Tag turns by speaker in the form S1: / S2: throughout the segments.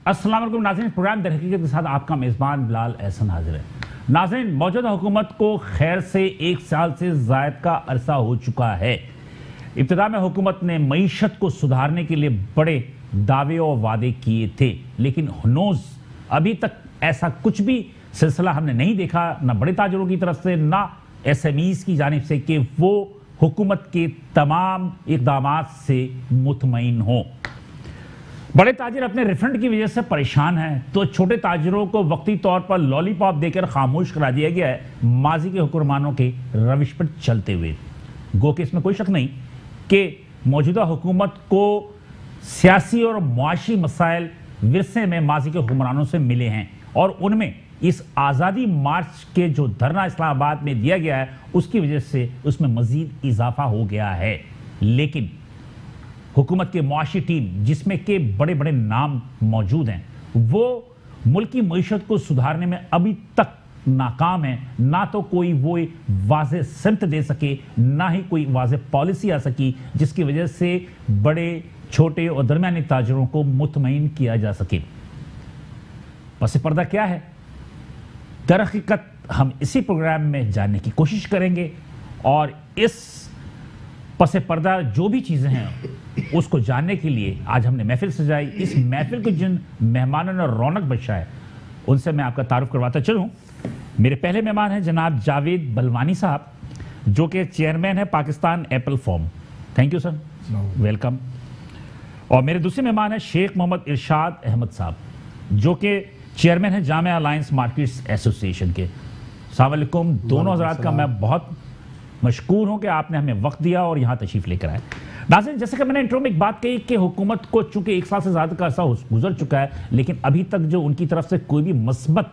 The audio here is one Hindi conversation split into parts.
S1: अस्सलाम वालेकुम नाज़रीन, प्रोग्राम दरहकीकत के साथ आपका मेज़बान बिलाल एहसन हाजिर है। नाज़रीन, मौजूदा हुकूमत को खैर से 1 साल से ज़ायद का अरसा हो चुका है। इब्तिदा में हुकूमत ने मईशत को सुधारने के लिए बड़े दावे और वादे किए थे, लेकिन हनूज़ अभी तक ऐसा कुछ भी सिलसिला हमने नहीं देखा, ना बड़े ताजरों की तरफ से ना SMEs की जानिब से, कि वो हुकूमत के तमाम इक़दामात से मुतमईन हों। बड़े ताजिर अपने रिफंड की वजह से परेशान हैं, तो छोटे ताजिरों को वक्ती तौर पर लॉलीपॉप देकर खामोश करा दिया गया है, माजी के हुक्मरानों के रविश पर चलते हुए। गो कि इसमें कोई शक नहीं कि मौजूदा हुकूमत को सियासी और मुआशी मसाइल विरसे में माजी के हुक्मरानों से मिले हैं, और उनमें इस आज़ादी मार्च के जो धरना इस्लामाबाद में दिया गया है, उसकी वजह से उसमें मजीद इजाफा हो गया है। लेकिन हुकूमत की मुआशी टीम, जिसमें के बड़े बड़े नाम मौजूद हैं, वो मुल्क की मईशत को सुधारने में अभी तक नाकाम है। ना तो कोई वो वाज़े सिमत दे सके, ना ही कोई वाज़े पॉलिसी आ सकी जिसकी वजह से बड़े छोटे और दरमियानी ताजरों को मुतमईन किया जा सके। पस पर्दा क्या है, दरहकीकत हम इसी प्रोग्राम में जानने की कोशिश करेंगे, और इस पस पर्दा जो भी चीज़ें हैं उसको जानने के लिए आज हमने महफिल सजाई। इस महफिल को जिन मेहमानों ने रौनक बख्शा है, उनसे मैं आपका तारुफ करवाता चलूँ। मेरे पहले मेहमान हैं जनाब जावेद बलवानी साहब, जो कि चेयरमैन है Pakistan Apple form. Thank you sir, welcome. और मेरे दूसरे मेहमान हैं शेख मोहम्मद इरशाद अहमद साहब, जो कि चेयरमैन है जामिया अलायंस मार्केट्स एसोसिएशन के। अस्सलाम वालेकुम। दोनों हज़रात का मैं बहुत मशकूर हूं कि आपने हमें वक्त दिया और यहाँ तशरीफ़ लेकर आए। नाज़रीन, जैसे कि मैंने इंट्रो में एक बात कही कि हुकूमत को चूंकि 1 साल से ज़्यादा का अरसा गुजर चुका है, लेकिन अभी तक जो उनकी तरफ से कोई भी मस्बत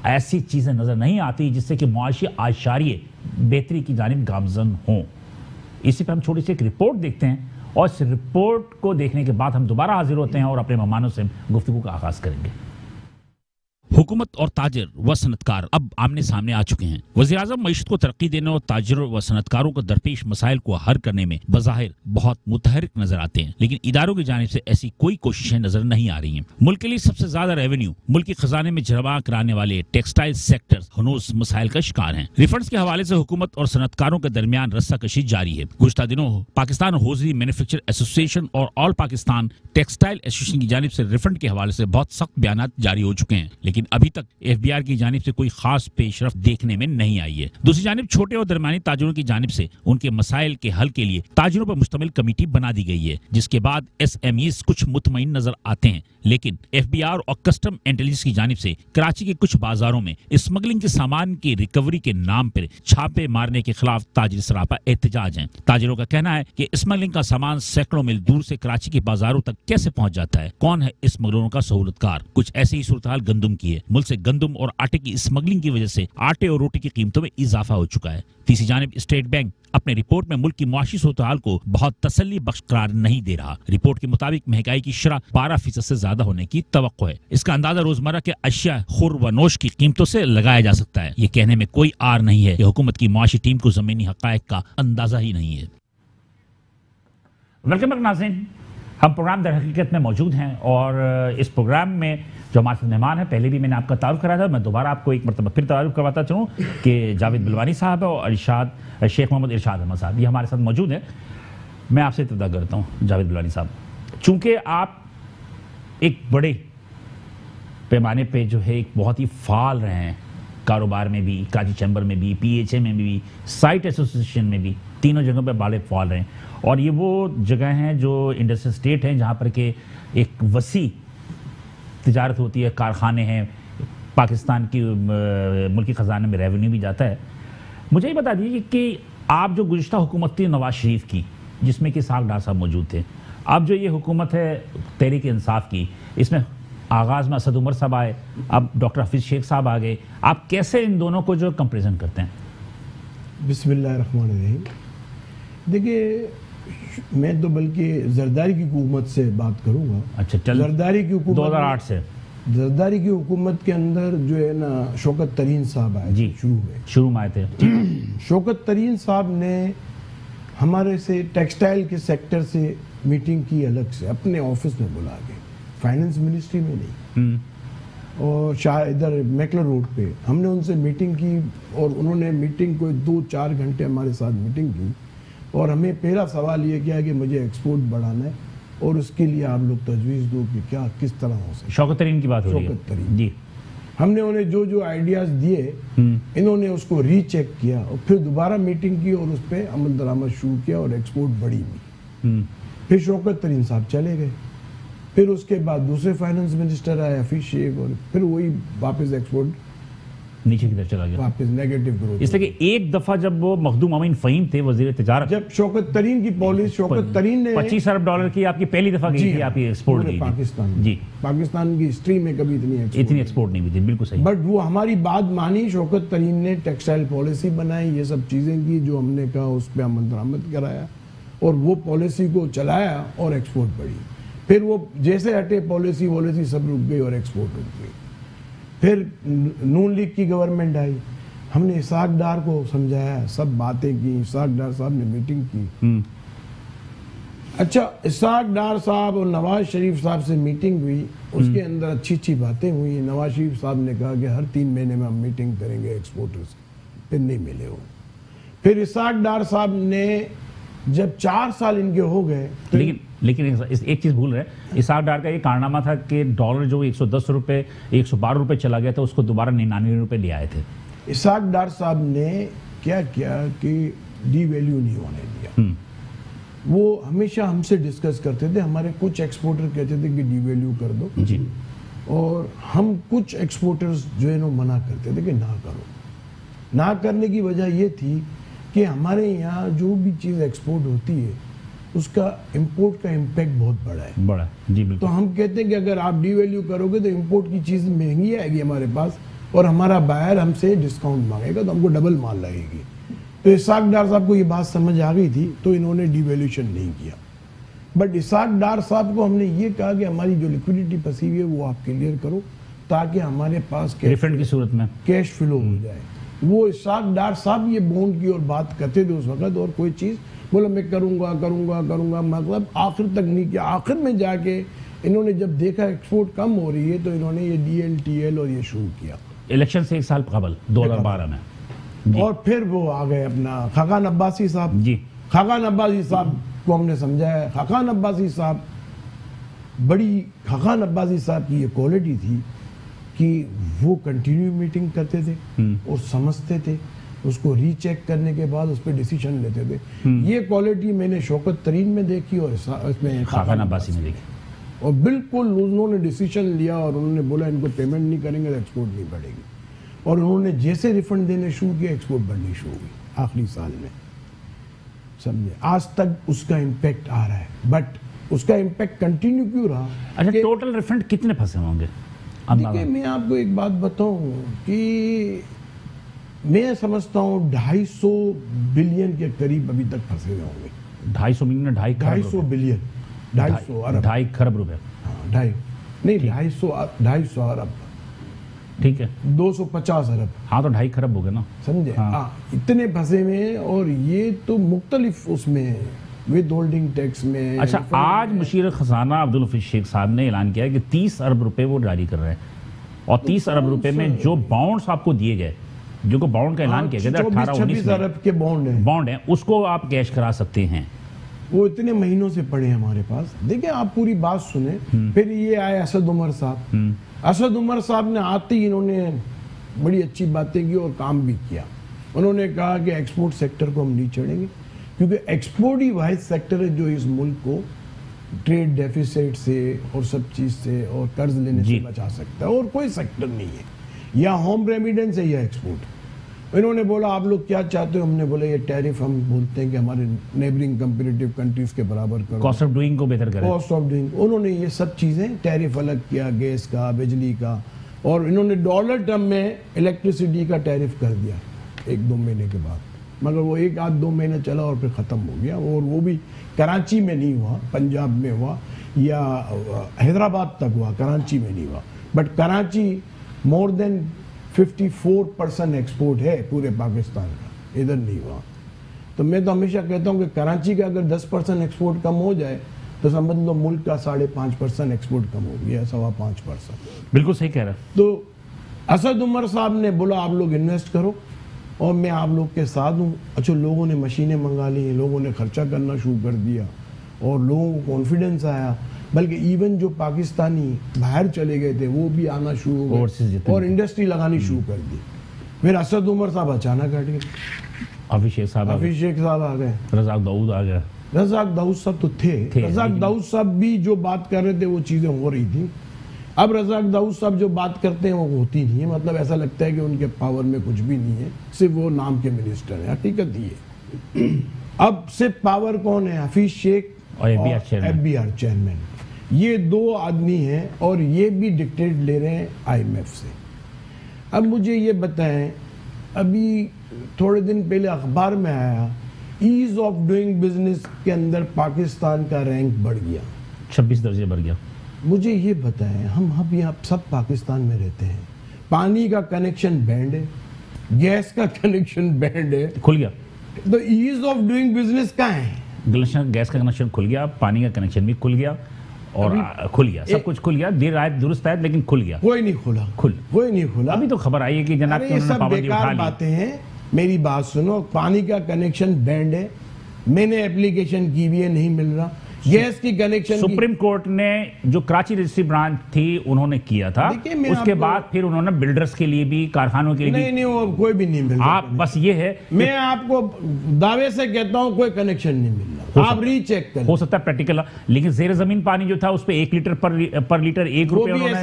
S1: ऐसी चीज़ें नज़र नहीं आती जिससे कि मुआशी आशारिये बेहतरी की जानिब गामज़न हों। इसी पर हम छोटी सी एक रिपोर्ट देखते हैं, और इस रिपोर्ट को देखने के बाद हम दोबारा हाजिर होते हैं और अपने मेहमानों से गुफ्तगू का आगाज़ करेंगे। हुकूमत और ताजिर व सनतकार अब आमने सामने आ चुके हैं। वज़ीर-ए-आज़म मईशत को तरक्की देने और ताजिरों व सनतकारों को दरपेश मसाइल को हल करने में बज़ाहिर बहुत मुतहरिक नजर आते हैं, लेकिन इदारों की जानिब से ऐसी कोई कोशिशें नजर नहीं आ रही हैं। मुल्क के लिए सबसे ज्यादा रेवेन्यू मुल्क के खजाने में जमा कराने वाले टेक्सटाइल सेक्टर हनूज़ मसाइल का शिकार हैं। रिफंड्स के हवाले से हुकूमत और सनतकारों के दरमियान रस्साकशी जारी है। गुज़श्ता दिनों पाकिस्तान होजरी मैन्युफैक्चर एसोसिएशन और ऑल पाकिस्तान टेक्सटाइल एसोसिएशन की जानिब से रिफंड के हवाले से बहुत सख्त बयान जारी हो चुके हैं, लेकिन अभी तक FBR की जानिब से कोई खास पेशरफ देखने में नहीं आई है। दूसरी जानिब छोटे और दरमियानी ताजिरों की जानिब से उनके मसाइल के हल के लिए ताजिरों पर मुश्तमिल कमेटी बना दी गई है, जिसके बाद SMEs कुछ मुतमईन नजर आते हैं, लेकिन FBR और कस्टम इंटेलिजेंस की जानिब से कराची के कुछ बाजारों में स्मगलिंग के सामान की रिकवरी के नाम पर छापे मारने के खिलाफ ताजिर सरापा एहतजाज है। ताजिरों का कहना है कि स्मगलिंग का सामान सैकड़ों मील दूर से कराची के बाजारों तक कैसे पहुंच जाता है, कौन है स्मगलरों का सहूलतकार। कुछ ऐसी ही सूरत हाल गंदम की है। मुल्क से गंदम और आटे की स्मगलिंग की वजह से आटे और रोटी की कीमतों में इजाफा हो चुका है। तीसरी जानिब स्टेट बैंक अपने रिपोर्ट में मुल्क की मुआशी सूरत हाल को बहुत तसल्ली बख्श करार नहीं दे रहा। रिपोर्ट के मुताबिक महंगाई की शरह 12% से ज्यादा होने की तवक्को है। इसका अंदाजा रोजमर्रा के अशिया खुर व नोश की कीमतों से लगाया जा सकता है। ये कहने में कोई आर नहीं है कि हुकूमत की मुआशी टीम को जमीनी हकायक का अंदाजा ही नहीं है। वेलकम नाज़रीन, हम प्रोग्राम दर हकीकत में मौजूद हैं, और इस प्रोग्राम में जो हमारे मेहमान हैं, पहले भी मैंने आपका तारुफ कराया था, मैं दोबारा आपको एक मरतबा फिर तारुफ करवाता चलूँ कि जावेद बलवानी साहब और शेख मोहम्मद इरशाद अहमद साहब, ये हमारे साथ मौजूद हैं। मैं आपसे इब्तिदा करता हूँ जावेद बलवानी साहब, चूँकि आप एक बड़े पैमाने पे जो है एक बहुत ही फाल रहे हैं, कारोबार में भी, कराची चैम्बर में भी, PHA में भी, साइट एसोसिएशन में भी, तीनों जगहों पे बड़े फाल रहे हैं, और ये वो जगह हैं जो इंडस्ट्रियल स्टेट हैं जहाँ पर के एक वसी तिजारत होती है, कारखाने हैं, पाकिस्तान की मुल्की ख़जाने में रेवेन्यू भी जाता है। मुझे ये बता दीजिए कि आप जो गुज़श्ता हुकूमत थी नवाज शरीफ की, जिसमें कि साग डार साहब मौजूद थे, अब जो ये हुकूमत है तहरीक इंसाफ की, इसमें आगाज़ में असद उमर साहब आए, अब डॉक्टर हफीज़ शेख साहब आ गए, आप कैसे इन दोनों को जो कंपेरिजन करते हैं?
S2: बिस्मिल्लाहिर्रहमानिर्रहीम। देखिए, मैं तो बल्कि जरदारी की हुकूमत से बात करूंगा।
S1: अच्छा, चल,
S2: जरदारी की हुकूमत
S1: 2008 से
S2: जरदारी की हुकूमत के अंदर जो है ना शौकत तरीन साहब आए
S1: जी, शुरू में आए थे।
S2: शौकत तरीन साहब ने हमारे से टेक्सटाइल के सेक्टर से मीटिंग की, अलग से अपने ऑफिस में बुला के फाइनेंस मिनिस्ट्री में नहीं। और शायद इधर मैकलर रोड पे हमने उनसे मीटिंग की और उन्होंने मीटिंग को 2-4 घंटे हमारे साथ मीटिंग की और हमें पहला सवाल ये किया कि मुझे एक्सपोर्ट बढ़ाना है और उसके लिए आप लोग तजवीज़ दो कि क्या किस तरह हो सकता है।
S1: शौकत तरीन की बात हो रही है।
S2: शौकत तरीन
S1: जी।
S2: हमने उन्हें जो जो आइडियाज़ दिए इन्होंने उसको रीचेक किया और फिर दोबारा मीटिंग की और उस पर अमल दरामद शुरू किया और एक्सपोर्ट बढ़ी भी। फिर शौकत तरीन साहब चले गए, फिर उसके बाद दूसरे फाइनेंस मिनिस्टर आए हफीज शेख और फिर वही वापस एक्सपोर्ट
S1: नीचे की तरफ चला गया,
S2: वापस नेगेटिव ग्रोथ।
S1: इसलिए कि एक दफा जब वो मखदूम अमीन फ़हीम थे वजीर तिजारत,
S2: जब शौकत तरीन की पॉलिसी, शौकत तरीन ने
S1: $25 अरब की आपकी पहली दफा गई थी, आपकी एक्सपोर्ट गई
S2: पाकिस्तान
S1: जी,
S2: पाकिस्तान की हिस्ट्री में कभी
S1: इतनी एक्सपोर्ट नहीं हुई थी। बिल्कुल सही।
S2: बट वो हमारी बात मानी, शौकत तरीन ने टेक्सटाइल पॉलिसी बनाई, ये सब चीज़ें की जो हमने कहा उस पर अमल दरामद कराया और वो पॉलिसी को चलाया और एक्सपोर्ट बढ़ी। फिर वो जैसे हटे पॉलिसी सब रुक गई और एक्सपोर्ट रुक गई। फिर नून लीग की गवर्नमेंट आई, हमने इसाक डार को समझाया, सब बातें की, इसाक डार साहब ने मीटिंग की। अच्छा, इसाक डार साहब और नवाज शरीफ साहब से मीटिंग हुई, उसके अंदर अच्छी अच्छी बातें हुई। नवाज शरीफ साहब ने कहा कि हर 3 महीने में हम मीटिंग करेंगे एक्सपोर्टर्स, फिर नहीं मिले वो। फिर इसाक डार साहब ने जब 4 साल इनके हो गए तो
S1: लेकिन एक चीज भूल रहे हैं, इसाक डार का ये कारनामा था कि डॉलर जो 110 रुपए 112 रुपए चला गया था उसको दोबारा 99 रुपए ले आए थे।
S2: इसाक डार साहब ने क्या किया कि डीवैल्यू नहीं होने दिया। वो हमेशा हमसे डिस्कस करते थे, हमारे कुछ एक्सपोर्टर कहते थे कि डीवैल्यू कर दो
S1: जी, और
S2: हम कुछ एक्सपोर्टर्स जो है ना मना करते थे कि ना करो। ना करने की वजह ये थी कि हमारे यहाँ जो भी चीज़ एक्सपोर्ट होती है उसका इंपोर्ट का इम्पैक्ट बहुत बड़ा है।
S1: जी बिल्कुल।
S2: तो हम कहते हैं कि अगर आप डीवैल्यू करोगे तो इंपोर्ट की चीज़ महंगी आएगी हमारे पास और हमारा बायर हमसे डिस्काउंट मांगेगा तो हमको डबल माल लगेगी। तो इसाक डार साहब को ये बात समझ आ गई थी तो इन्होंने डीवैल्यूशन नहीं किया। बट इसाक डार साहब को हमने ये कहा कि हमारी जो लिक्विडिटी फंसी हुई है वो आप क्लियर करो ताकि हमारे पास
S1: रिफंड की सूरत में कैश
S2: फ्लो हो जाए। वो इसाक डार साहब ये बॉन्ड की और बात करते थे उस वक्त और कोई चीज़ बोला मैं करूँगा करूँगा करूँगा, मतलब आखिर तक नहीं किया। आखिर में जाके इन्होंने जब देखा एक्सपोर्ट कम हो रही है तो इन्होंने ये DLTL और ये शुरू किया
S1: इलेक्शन से 1 साल कबल 2012 में जी।
S2: और फिर वो आ गए अपना खाकान अब्बासी साहब जी। खाकान अब्बासी साहब को हमने समझाया। खाकान अब्बासी साहब खाकान अब्बासी साहब की ये क्वालिटी थी कि वो कंटिन्यू मीटिंग करते थे और समझते थे, उसको रीचेक करने के बाद उस पर डिसीजन लेते थे। ये क्वालिटी मैंने शौकत तरीन में देखी और इसमें
S1: खाकान अब्बासी में देखी
S2: और बिल्कुल उन्होंने डिसीजन लिया और उन्होंने बोला इनको पेमेंट नहीं करेंगे तो एक्सपोर्ट नहीं बढ़ेगी और उन्होंने जैसे रिफंड देने शुरू किया एक्सपोर्ट बढ़नी शुरू हुई आखिरी साल में। समझे, आज तक उसका इम्पैक्ट आ रहा है बट उसका इम्पैक्ट कंटिन्यू क्यों रहा?
S1: अच्छा, टोटल रिफंड कितने फंसे होंगे?
S2: देखिए मैं आपको एक बात बताऊं कि मैं समझता हूँ 250 बिलियन के करीब अभी तक फंसे हुए होंगे।
S1: 250 मिलियन 250
S2: बिलियन 250 अरब
S1: 2.5 खरब रुपए।
S2: हाँ 250 अरब
S1: ठीक है,
S2: 250 अरब।
S1: हाँ तो 2.5 खरब हो गए ना,
S2: समझे। हाँ इतने फंसे हुए और ये तो मुख्तलिफ उसमें विद होल्डिंग टैक्स में।
S1: अच्छा, आज मुशीर खजाना अब्दुल हफीज शेख साहब ने ऐलान किया है कि 30 अरब रुपए वो जारी कर रहे हैं और 30 अरब रुपए में जो बॉन्ड्स आपको दिए गए, जो को बॉन्ड का ऐलान किया गया 18-19
S2: अरब के बॉन्ड है
S1: उसको आप कैश करा सकते हैं।
S2: वो इतने महीनों से पड़े हमारे पास। देखिए आप पूरी बात सुने। फिर ये आए असद उमर साहब। असद उमर साहब ने आते ही इन्होंने बड़ी अच्छी बातें की और काम भी किया। उन्होंने कहा कि एक्सपोर्ट सेक्टर को हम नहीं छोड़ेंगे क्योंकि एक्सपोर्ट ही वाहिद सेक्टर है जो इस मुल्क को ट्रेड डेफिसिट से और सब चीज़ से और कर्ज लेने से बचा सकता है और कोई सेक्टर नहीं है। या होम रेमिडेंस है या एक्सपोर्ट। इन्होंने बोला आप लोग क्या चाहते हो? हमने बोला ये टैरिफ हम बोलते हैं कि हमारे नेबरिंग कंपैरेटिव कंट्रीज के बराबर करो,
S1: कॉस्ट ऑफ डूइंग को बेहतर करें।
S2: कॉस्ट ऑफ डूइंग उन्होंने ये सब चीज़ें टैरिफ अलग किया, गैस का, बिजली का, और इन्होंने डॉलर टर्म में इलेक्ट्रिसिटी का टैरिफ कर दिया 1-2 महीने के बाद। मगर वो 1-2 महीने चला और फिर ख़त्म हो गया और वो भी कराची में नहीं हुआ, पंजाब में हुआ या हैदराबाद तक हुआ, कराची में नहीं हुआ। But Karachi more than 54% export है पूरे पाकिस्तान का, इधर नहीं हुआ। तो मैं तो हमेशा कहता हूँ कि कराची का अगर 10% एक्सपोर्ट कम हो जाए तो समझ लो मुल्क का 5.5% एक्सपोर्ट कम हो गया, 5.25%।
S1: बिल्कुल सही कह रहा है।
S2: तो असद उमर साहब ने बोला आप लोग इन्वेस्ट करो और मैं आप लोग के साथ हूँ। अच्छा, लोगों ने मशीनें मंगा ली, लोगों ने खर्चा करना शुरू कर दिया और लोगों को कॉन्फिडेंस आया, बल्कि इवन जो पाकिस्तानी बाहर चले गए थे वो भी आना शुरू हो गए और इंडस्ट्री लगानी शुरू कर दी। फिर असद उमर साहब अचानक हट गए, अभिषेक साहब आ गए,
S1: रज़ाक दाऊद आ गया।
S2: रज़ाक दाऊद साहब तो थे रज़ाक दाऊद साहब भी जो बात कर रहे थे वो चीज़ें हो रही थी। अब रज़ाक दाऊद साहब जो बात करते हैं वो होती नहीं है, मतलब ऐसा लगता है कि उनके पावर में कुछ भी नहीं है, सिर्फ वो नाम के मिनिस्टर हैं, हकीकत ही है। अब सिर्फ पावर कौन है? हफीज शेख और FBR चेयरमैन, ये दो आदमी हैं और ये भी डिक्टेट ले रहे हैं IMF से। अब मुझे ये बताएं, अभी थोड़े दिन पहले अखबार में आया ईज ऑफ डूइंग बिजनेस के अंदर पाकिस्तान का रैंक बढ़ गया,
S1: 26 दर्जे बढ़ गया।
S2: मुझे ये बताएं, हम यहाँ सब पाकिस्तान में रहते हैं, पानी का कनेक्शन बैंड है, गैस का कनेक्शन बैंड है,
S1: खुल गया,
S2: तो ईज ऑफ डूइंग बिजनेस कहाँ है?
S1: गैस का कनेक्शन खुल गया, पानी का कनेक्शन भी खुल गया और खुल गया, सब कुछ खुल गया, देर आए दुरुस्त आए, लेकिन खुल गया।
S2: कोई नहीं खुला।
S1: अभी तो खबर आई है कि जनाब
S2: ये सब बेकार बातें हैं। मेरी बात सुनो, पानी का कनेक्शन बैंड है, मैंने एप्लीकेशन की भी है, नहीं मिल रहा। गैस की कनेक्शन
S1: सुप्रीम कोर्ट ने जो कराची रजिस्ट्री ब्रांच थी उन्होंने किया था, उसके बाद फिर उन्होंने बिल्डर्स के लिए भी, कारखानों के लिए
S2: नहीं वो कोई भी नहीं मिल रहा।
S1: आप बस ये है,
S2: मैं आपको दावे से कहता हूं कोई कनेक्शन नहीं मिल रहा, आप रीचेक करें।
S1: हो सकता है प्रैक्टिकल, लेकिन जेर जमीन पानी जो था उस पर 1 लीटर पर लीटर 1 रुपये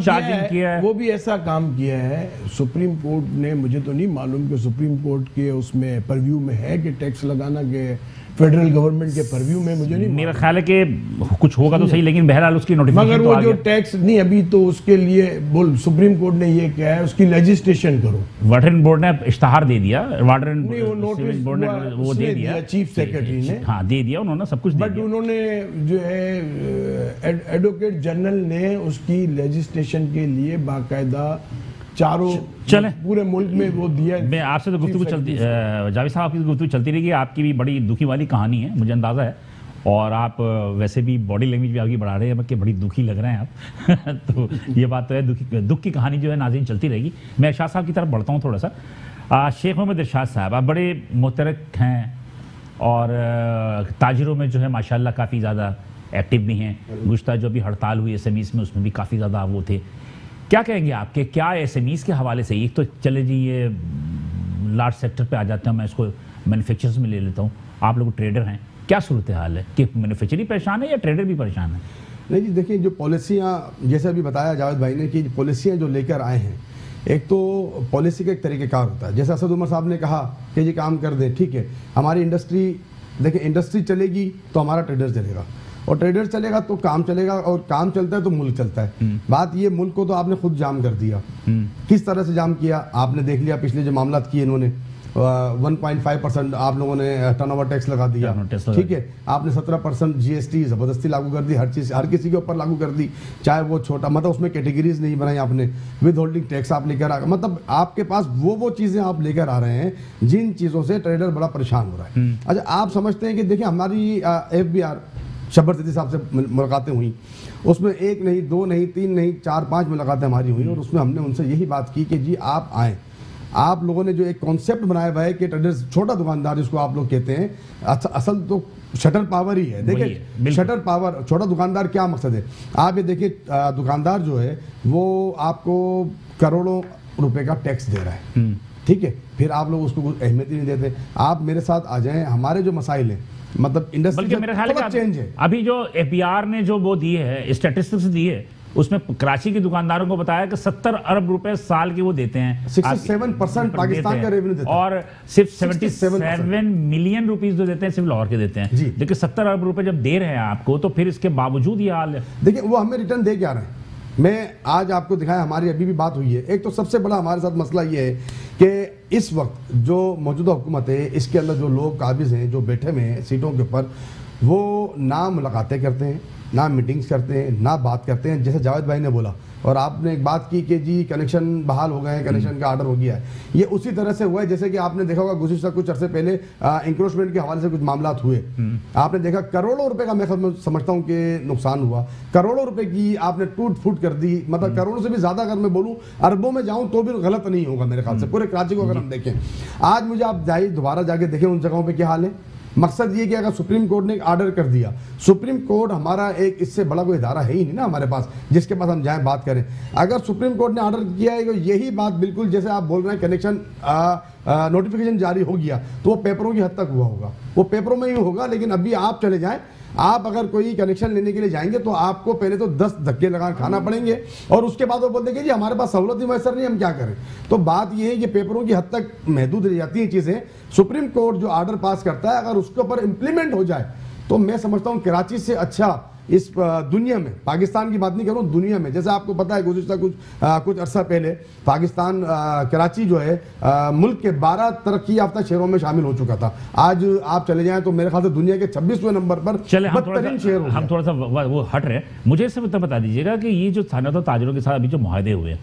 S2: चार्जिंग किया है। वो भी ऐसा काम किया है सुप्रीम कोर्ट ने, मुझे तो नहीं मालूम कि सुप्रीम कोर्ट के उसमें परव्यू में है कि टैक्स लगाना के फेडरल गवर्नमेंट के परव्यू में, मुझे नहीं,
S1: मेरा ख्याल है कि कुछ होगा तो सही, लेकिन बहरहाल उसकी नोटिफिकेशन
S2: मगर वो जो टैक्स नहीं, अभी तो उसके लिए बोल सुप्रीम कोर्ट ने ये कहा है उसकी लेजिस्लेशन करो।
S1: वाटर बोर्ड ने इश्तहार दे दिया, वाटर
S2: बोर्ड ने वो दे दिया, चीफ सेक्रेटरी ने,
S1: हाँ दे दिया उन्होंने, सब कुछ,
S2: बट उन्होंने जो है एडवोकेट जनरल ने उसकी लेजिस्लेशन के लिए बाकायदा चारों
S1: चले
S2: पूरे मुल्क में वो दिया।
S1: मैं आपसे तो गुफ्तगू चलती, जावेद साहब आपकी गुफ्तगू चलती रहेगी, आपकी भी बड़ी दुखी वाली कहानी है, मुझे अंदाज़ा है, और आप वैसे भी बॉडी लैंग्वेज भी आपकी बढ़ा रहे हैं कि बड़ी दुखी लग रहे हैं आप तो ये बात तो है, दुख की कहानी जो है नाज़रीन चलती रहेगी। मैं इरशाद साहब की तरफ बढ़ता हूँ थोड़ा सा। शेख मोहम्मद इरशाद साहब, आप बड़े मुतरक हैं और ताजिरों में जो है माशाल्लाह काफ़ी ज़्यादा एक्टिव भी हैं, गुज़श्ता जो भी हड़ताल हुई SMEs में उसमें भी काफ़ी ज़्यादा वो थे, क्या कहेंगे आपके, क्या SMEs के हवाले से? एक तो चले जी ये लार्ज सेक्टर पे आ जाते हैं, मैं इसको मैन्युफैक्चरर्स में ले लेता हूँ, आप लोग ट्रेडर हैं, क्या सूरत हाल है कि मैन्युफैक्चरिंग परेशान है या ट्रेडर भी परेशान है?
S3: नहीं जी, देखिए जो पॉलिसियाँ, जैसे अभी बताया जावेद भाई ने कि पॉलिसियाँ जो लेकर आए हैं, एक तो पॉलिसी का एक तरीक़ेकार होता है, जैसे असद उमर साहब ने कहा कि ये काम कर दें, ठीक है, हमारी इंडस्ट्री, देखिए इंडस्ट्री चलेगी तो हमारा ट्रेडर चलेगा, और ट्रेडर चलेगा तो काम चलेगा, और काम चलता है तो मुल्क चलता है। बात ये, मुल्क को तो आपने खुद जाम कर दिया। किस तरह से जाम किया आपने देख लिया, पिछले जो मामला किए इन्होंने 1.5% आप लोगों ने टर्नओवर टैक्स लगा दिया, ठीक है, आपने 17% GST ज़बरदस्ती लागू कर दी, हर चीज़ हर किसी के ऊपर लागू कर दी, चाहे वो छोटा, मतलब उसमें कैटेगरीज नहीं बनाई आपने, विद होल्डिंग टैक्स आप लेकर आ, मतलब आपके पास वो चीज़ें आप लेकर आ रहे हैं जिन चीज़ों से ट्रेडर बड़ा परेशान हो रहा है। अच्छा, आप समझते हैं कि देखिए हमारी FBR शब्बर सिद्दीकी साहब से मुलाकातें हुई, उसमें 1 नहीं 2 नहीं 3 नहीं 4-5 मुलाकातें हमारी हुई, और उसमें हमने उनसे यही बात की कि जी आप आएँ, आप लोगों ने जो एक कॉन्सेप्ट बनाया हुआ है कि ट्रेडर्स, छोटा दुकानदार जिसको आप लोग कहते हैं, असल तो शटर पावर ही है। देखिए शटर पावर, छोटा दुकानदार क्या मकसद है, आप ये देखिए दुकानदार जो है वो आपको करोड़ों रुपए का टैक्स दे रहा है, ठीक है, फिर आप लोग उसको कुछ अहमियत ही नहीं देते। आप मेरे साथ आ जाएं, हमारे जो मसाइल हैं, मतलब इंडस्ट्री
S1: मेरा ख्याल
S3: चेंज है।
S1: अभी जो FBR ने जो वो दी है, स्टैटिस्टिक्स दी है, उसमें कराची के दुकानदारों को बताया कि 70 अरब रुपए साल के वो देते हैं,
S3: 67% पाकिस्तान का रेवेन्यू देते हैं,
S1: और सिर्फ 77 मिलियन रुपीस जो देते हैं सिर्फ लाहौर के देते हैं, लेकिन 70 अरब रुपए जब दे रहे हैं आपको, तो फिर इसके बावजूद ये हाल है।
S3: देखिए वो हमें रिटर्न दे क्या रहे हैं, मैं आज आपको दिखाया, हमारी अभी भी बात हुई है। एक तो सबसे बड़ा हमारे साथ मसला ये है कि इस वक्त जो मौजूदा हुकूमत है, इसके अंदर जो लोग काबिज हैं, जो बैठे हुए हैं सीटों के ऊपर, वो ना मुलाकातें करते हैं, ना मीटिंग्स करते हैं, ना बात करते हैं। जैसे जावेद भाई ने बोला और आपने एक बात की कि जी कनेक्शन बहाल हो गए हैं, कनेक्शन का ऑर्डर हो गया है, ये उसी तरह से हुआ है जैसे कि आपने देखा होगा गुज़िश्ता कुछ अरसे पहले इंक्रोचमेंट के हवाले से कुछ मामला हुए, आपने देखा करोड़ों रुपए का मैं समझता हूँ कि नुकसान हुआ, करोड़ों रुपए की आपने टूट फूट कर दी, मतलब करोड़ों से भी ज्यादा अगर मैं बोलूँ अरबों में जाऊं तो भी गलत नहीं होगा मेरे ख्याल से। पूरे कराची को अगर हम देखें, आज मुझे आप दोबारा जाके देखें उन जगहों पे क्या हाल है। मकसद ये कि अगर सुप्रीम कोर्ट ने एक ऑर्डर कर दिया, सुप्रीम कोर्ट हमारा एक इससे बड़ा कोई इदारा है ही नहीं ना हमारे पास जिसके पास हम जाएं बात करें। अगर सुप्रीम कोर्ट ने ऑर्डर किया है तो यही बात बिल्कुल जैसे आप बोल रहे हैं कनेक्शन नोटिफिकेशन जारी हो गया तो वो पेपरों की हद तक हुआ होगा, वो पेपरों में ही होगा। लेकिन अभी आप चले जाएं, आप अगर कोई कनेक्शन लेने के लिए जाएंगे तो आपको पहले तो 10 धक्के लगा खाना पड़ेंगे और उसके बाद वो बोलते हैं कि जी हमारे पास सहूलत ही मैसर नहीं, हम क्या करें। तो बात ये है कि पेपरों की हद तक महदूद रह जाती हैं चीज़ें। सुप्रीम कोर्ट जो ऑर्डर पास करता है अगर उसके ऊपर इम्प्लीमेंट हो जाए तो मैं समझता हूँ कराची से अच्छा इस दुनिया में, पाकिस्तान की बात नहीं कर रहा हूँ, दुनिया में, जैसे आपको पता है गुज़िश्ता कुछ अरसा पहले पाकिस्तान कराची जो है मुल्क के 12 तरक्की याफ्ता शहरों में शामिल हो चुका था। आज आप चले जाएं तो मेरे ख्याल से दुनिया के 26वें नंबर पर बदतरीन शहर हो गया।
S1: हम थोड़ा सा वो हट रहे हैं, मुझे इससे बता दीजिएगा कि ये जो स्थानीय ताजिरों के साथ अभी जो मुआहदे हुए,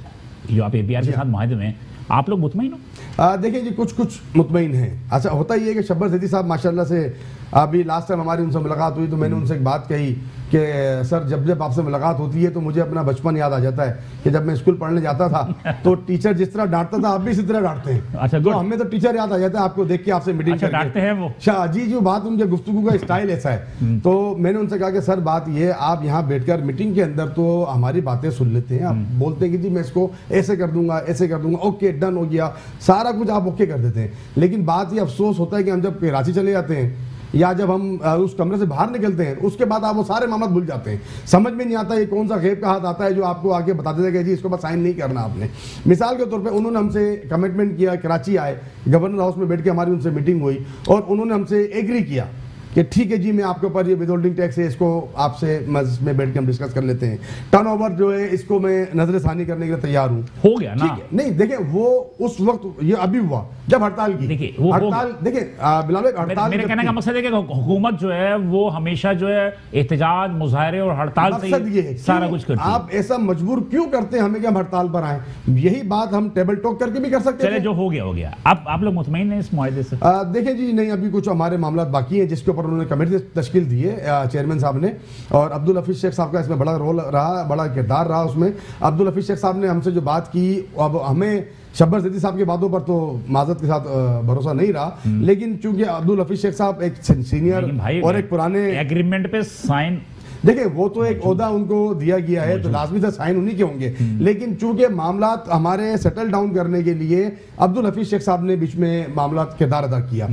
S1: जो आप APR के साथ मुआहदे में, आप लोग मुतमईन हो?
S3: देखिए जी कुछ मुतमईन हैं। अच्छा होता ही है कि शब्बर ज़ैदी साहब माशाल्लाह से अभी लास्ट टाइम हमारी उनसे मुलाकात हुई तो मैंने उनसे एक बात कही कि सर जब आपसे मुलाकात होती है तो मुझे अपना बचपन याद आ जाता है कि जब मैं स्कूल पढ़ने जाता था तो टीचर जिस तरह डांटता था आप भी इसी तरह डांटते हैं।
S1: अच्छा,
S3: तो हमें तो टीचर याद आ जाता है आपको देख के, आपसे मीटिंग
S1: अच्छा, डांटते हैं वो?
S3: जी जो बात उनके गुफ्तगू का स्टाइल ऐसा है। तो मैंने उनसे कहा कि सर बात ये, आप यहाँ बैठकर मीटिंग के अंदर तो हमारी बातें सुन लेते हैं, आप बोलते हैं कि जी मैं इसको ऐसे कर दूंगा, ऐसे कर दूंगा, ओके डन हो गया, सारा कुछ आप ओके कर देते हैं। लेकिन बात ये अफसोस होता है कि हम जब कराची चले जाते हैं या जब हम उस कमरे से बाहर निकलते हैं उसके बाद आप वो सारे मामला भूल जाते हैं, समझ में नहीं आता ये कौन सा गैब का हाथ आता है जो आपको आके बता देता है कि जी इसको बस साइन नहीं करना आपने। मिसाल के तौर पे उन्होंने हमसे कमिटमेंट किया, कराची आए, गवर्नर हाउस में बैठ के हमारी उनसे मीटिंग हुई और उन्होंने हमसे एग्री किया कि ठीक है जी मैं आपके ऊपर ये विदहोल्डिंग टैक्स है इसको आपसे मजलिस में बैठ के हम डिस्कस कर लेते हैं, टर्नओवर जो है इसको मैं नजरसानी करने के लिए तैयार हूँ।
S1: हो गया ना?
S3: नहीं देखिए वो उस वक्त ये अभी हुआ जब हड़ताल की,
S1: देखिए वो
S3: हड़ताल, देखिए बिलाल भाई हड़ताल,
S1: मेरे कहने का मकसद है कि हुकूमत जो है वो हमेशा जो है एहतजाज, मुजाहरे और हड़ताल से सारा कुछ करती है।
S3: आप ऐसा मजबूर क्यों करते हैं हमें कि हम हड़ताल पर आए? यही बात हम टेबल टॉक करके भी कर सकते हैं।
S1: जो हो गया। आप लोग मुतमईन हैं इस मुआहदे से?
S3: देखिए जी नहीं, अभी कुछ हमारे मामला बाकी है जिसके ऊपर उन्होंने कमेटी तश्कील दी है चेयरमैन साहब ने, और अब्दुल हफीज शेख साहब का इसमें बड़ा रोल रहा, बड़ा किरदार रहा उसमें। अब्दुल हफीज शेख साहब ने हमसे जो बात की, अब हमें शब्बर ज़ैदी साहब की बातों पर तो माजरत के साथ भरोसा नहीं रहा, लेकिन चूंकि अब्दुल हफीज शेख साहब एक सीनियर और एक पुराने
S1: एग्रीमेंट पे साइन,
S3: देखिए वो तो एक ओहदा उनको दिया गया है तो लाजमी से साइन उन्हीं के होंगे, लेकिन चूंकि मामला हमारे सेटल डाउन करने के लिए अब्दुल हफीज शेख साहब ने बीच में मामला किरदार अदा किया।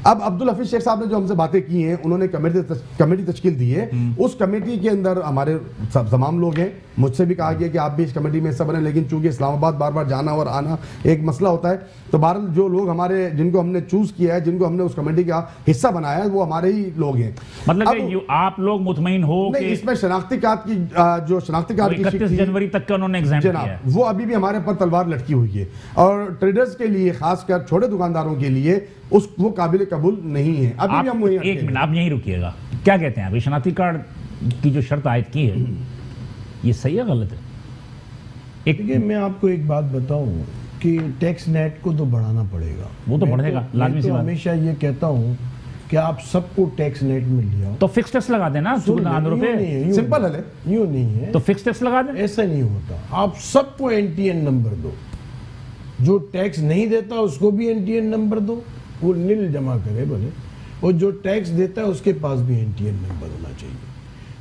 S3: अब अब्दुल हफीज शेख साहब ने जो हमसे बातें की हैं, उन्होंने कमेटी तश्कील दी है, उस कमेटी के अंदर हमारे तमाम लोग हैं, मुझसे भी कहा गया कि आप भी इस कमेटी में हिस्सा बने, लेकिन चूंकि इस्लामाबाद बार बार जाना और आना एक मसला होता है, तो बहरहाल जो लोग हमारे जिनको हमने चूज किया है, जिनको हमने उस कमेटी का हिस्सा बनाया है, वो हमारे ही लोग हैं।
S1: मतलब आप लोग मुतमईन हो कि
S3: इसमें शनाख्ती कार्ड की जो शनाख्ती कार्ड की
S1: 31 जनवरी तक का उन्होंने एग्जाम किया है,
S3: वो अभी भी हमारे पर तलवार लटकी हुई है, और ट्रेडर्स के लिए खासकर छोटे दुकानदारों के लिए वो काबिल कबूल नहीं है। अभी भी हम वहीं
S1: एक मिनट आप यहीं रुकिएगा, क्या कहते हैं आप, शनाख्ती कार्ड की जो शर्त आयद की है ये सही है गलत है?
S2: देखिए मैं आपको एक बात बताऊं कि टैक्स नेट को तो बढ़ाना पड़ेगा,
S1: वो तो बढ़ेगा लाजमी सी बात।
S2: हमेशा ये कहता हूं कि आप सबको टैक्स नेट में लिया
S1: तो फिक्स टैक्स लगा देना,
S3: सिंपल है,
S2: यूं नहीं है
S1: तो फिक्स टैक्स लगा दें,
S2: ऐसा नहीं होता। आप सबको NTN नंबर दो, जो टैक्स नहीं देता उसको भी NTN नंबर दो, वो नील जमा करे भले, और जो टैक्स देता है उसके पास भी NTN नंबर होना चाहिए,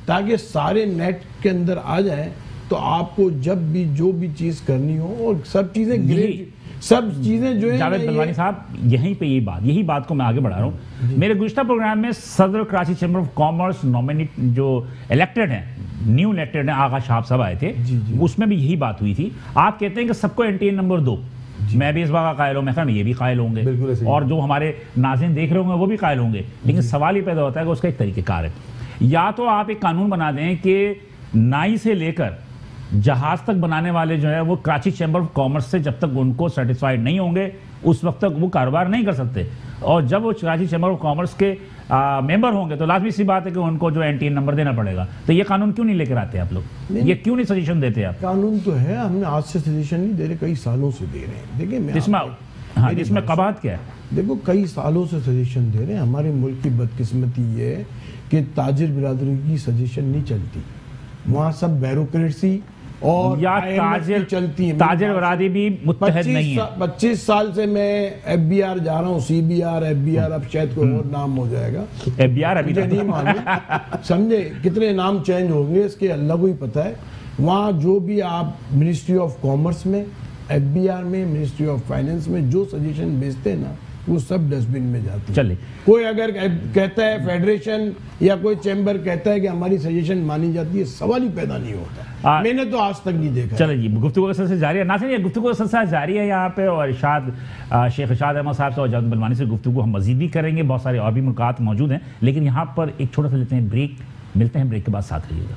S2: ताकि सारे नेट के अंदर आ जाए। तो आपको जब भी जो भी चीज करनी हो, और सब चीजें सब चीजें जो है
S1: जावेद बलवानी साहब, यही बात को मैं आगे बढ़ा रहा हूँ। मेरे गुज़िश्ता प्रोग्राम में सदर Karachi chamber of commerce nominate जो इलेक्टेड हैं, न्यू इलेक्टेड हैं, आगा साहब सब आए थे, उसमें भी यही बात हुई थी। आप कहते हैं कि सबको NTN नंबर दो, मैं भी इस बात का कायल हूँ, मैं कहता ये भी कायल होंगे और जो हमारे नाज़रीन देख रहे होंगे वो भी कायल होंगे, लेकिन सवाल ये पैदा होता है कि उसका एक तरीक़ेकार है। या तो आप एक कानून बना दें कि नाई से लेकर जहाज तक बनाने वाले जो है वो कराची चैम्बर ऑफ कॉमर्स से जब तक उनको सेटिस्फाइड नहीं होंगे उस वक्त तक वो कारोबार नहीं कर सकते, और जब वो कराची चैम्बर ऑफ कॉमर्स के मेंबर होंगे तो लाजमी सी बात है कि उनको जो एनटीए नंबर देना पड़ेगा। तो ये कानून क्यों नहीं लेकर आते आप लोग, ये क्यों नहीं सजेशन देते आप?
S2: कानून तो है, हमने आज से सजेशन नहीं दे रहे, कई सालों से दे रहे हैं। देखिए
S1: इसमें कबात क्या है?
S2: देखो कई सालों से सजेशन दे रहे हैं। हमारे मुल्क की बदकिस्मती ये है कि ताजिर बिरादरी की सजेशन नहीं चलती, वहाँ सब ब्यूरोक्रेसी और
S1: या
S2: चलती है।
S1: ताजिर बिरादरी भी मुत्तहद नहीं है।
S2: 25 साल से मैं एफबीआर जा रहा हूँ, सीबीआर एफबीआर, अब शायद कोई और नाम हो जाएगा,
S1: एफबीआर अभी
S2: नहीं मालूम, समझे कितने नाम चेंज होंगे इसके अल्लाह को ही पता है। वहाँ जो भी आप मिनिस्ट्री ऑफ कॉमर्स में, एफबीआर में, मिनिस्ट्री ऑफ फाइनेंस में जो सजेशन भेजते हैं ना, वो सब डस्टबिन में जाती है।
S1: चलिए,
S2: कोई अगर कहता है फेडरेशन या कोई चैम्बर कहता है कि हमारी सजेशन मानी जाती है, सवाल ही पैदा नहीं होता। मैंने तो आज तक नहीं देखा।
S1: चलिए जी, गुफ्तगू का सिलसिला जारी है। नाज़रीन, ये गुफ्तगू का सिलसिला जारी है यहाँ पे, और शेख इरशाद अहमद साहब से और जावेद बलवानी से गुफ्तगू हम मजीद भी करेंगे। बहुत सारे और भी मुलाकात मौजूद हैं, लेकिन यहाँ पर एक छोटा सा लेते हैं ब्रेक। मिलते हैं ब्रेक के बाद, साथ रहिएगा।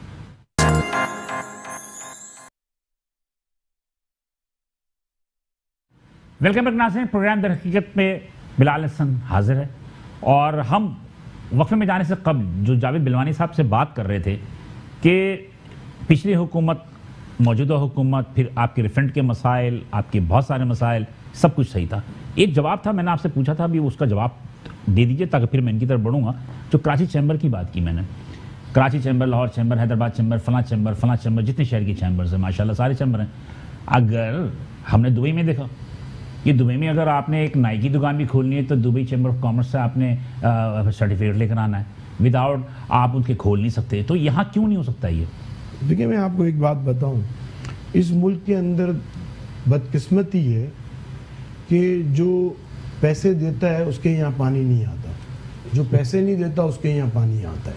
S1: वेलकम बैक नाज़रीन, प्रोग्राम दर हकीकत में बिलाल हसन हाजिर है, और हम वक्फे में जाने से कबल जो जावेद बिलवानी साहब से बात कर रहे थे कि पिछली हुकूमत, मौजूदा हुकूमत, फिर आपके रिफंड के मसाइल, आपके बहुत सारे मसाइल, सब कुछ सही था। एक जवाब था, मैंने आपसे पूछा था, अभी उसका जवाब दे दीजिए ताकि फिर मैं इनकी तरफ बढ़ूँगा। जो कराची चैम्बर की बात की मैंने, Karachi chamber, Lahore chamber, Hyderabad chamber, फलां चैम्बर, जितने शहर की चैम्बर्स हैं माशाल्लाह सारे चैम्बर हैं। अगर हमने दुबई में देखा कि दुबई में अगर आपने एक नाई की दुकान भी खोलनी है तो दुबई चैम्बर ऑफ कॉमर्स से आपने सर्टिफिकेट लेकर आना है, विदाउट आप उनके खोल नहीं सकते। तो यहाँ क्यों नहीं हो सकता ये?
S2: देखिए मैं आपको एक बात बताऊं, इस मुल्क के अंदर बदकिस्मती है कि जो पैसे देता है उसके यहाँ पानी नहीं आता, जो पैसे नहीं देता उसके यहाँ पानी आता है,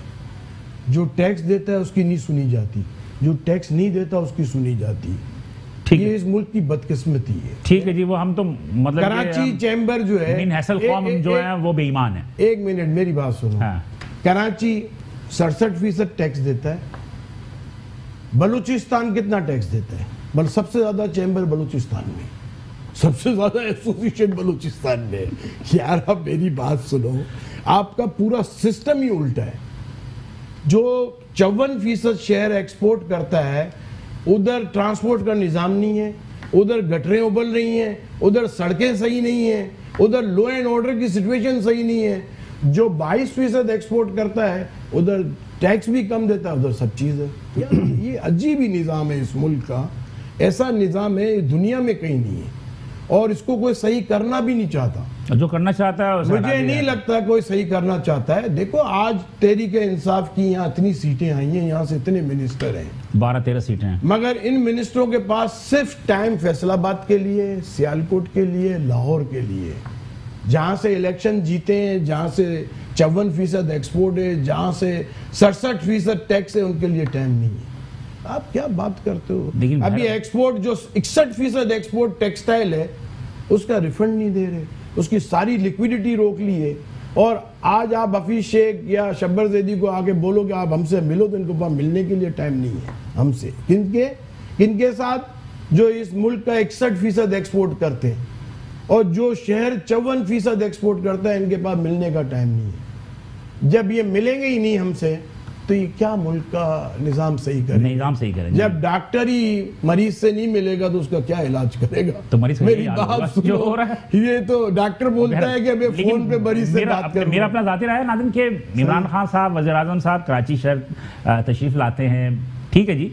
S2: जो टैक्स देता है उसकी नहीं सुनी जाती, जो टैक्स नहीं देता उसकी सुनी जाती। ये इस मुल्क की बदकिस्मती है।
S1: ठीक है जी, वो हम तो मतलब
S2: कराची चैम्बर जो है,
S1: जो है वो बेईमान है।
S2: एक मिनट मेरी बात सुनो। हाँ। कराची 67% टैक्स देता है, बलूचिस्तान कितना टैक्स देता है? सबसे ज्यादा चैम्बर बलूचिस्तान में, सबसे ज्यादा एसोसिएशन बलूचिस्तान में। यार आप मेरी बात सुनो, आपका पूरा सिस्टम ही उल्टा है। जो 54% शहर एक्सपोर्ट करता है, उधर ट्रांसपोर्ट का निज़ाम नहीं है, उधर गटरें उबल रही हैं, उधर सड़कें सही नहीं हैं, उधर लॉ एंड ऑर्डर की सिचुएशन सही नहीं है। जो 22% एक्सपोर्ट करता है उधर टैक्स भी कम देता है, उधर सब चीज़ है। ये अजीब ही निज़ाम है इस मुल्क का, ऐसा निज़ाम है दुनिया में कहीं नहीं है, और इसको कोई सही करना भी नहीं चाहता।
S1: जो करना चाहता है
S2: मुझे नहीं लगता कोई सही करना चाहता है। देखो आज तहरीक इंसाफ की यहाँ इतनी सीटें आई हैं, यहाँ से इतने मिनिस्टर हैं,
S1: 12-13 सीटें हैं, मगर
S2: इन मिनिस्टरों के पास सिर्फ टाइम फैसलाबाद के लिए, सियालकोट के लिए, लाहौर के लिए, जहाँ से इलेक्शन जीते हैं, जहाँ से 54% एक्सपोर्ट है, जहाँ से 67% टैक्स है, उनके लिए टाइम नहीं है। आप क्या बात करते हो? अभी एक्सपोर्ट जो 61% एक्सपोर्ट टेक्सटाइल है उसका रिफंड नहीं दे रहे, उसकी सारी लिक्विडिटी रोक ली है। और आज आप हफीज शेख या शब्बर जैदी को आके बोलो कि आप हमसे मिलो, तो इनको पास मिलने के लिए टाइम नहीं है हमसे। किनके साथ? जो इस मुल्क का 61% एक्सपोर्ट करते हैं, और जो शहर 54% एक्सपोर्ट करता है, इनके पास मिलने का टाइम नहीं है। जब ये मिलेंगे ही नहीं हमसे, तो ये क्या मुल्क का निज़ाम सही करेंगे? जब डॉक्टर ही मरीज से नहीं मिलेगा तो उसका क्या इलाज करेगा?
S1: तो मरीज
S2: मेरी बात सुनो, हो रहा है ये तो डॉक्टर बोलता है कि अबे फोन पे मरीज से बात कर।
S1: मेरा अपना जाती रहा है नाज़रीन के इमरान खान साहब, वज़ीर आज़म साहब कराची शहर तशरीफ लाते हैं, ठीक है जी,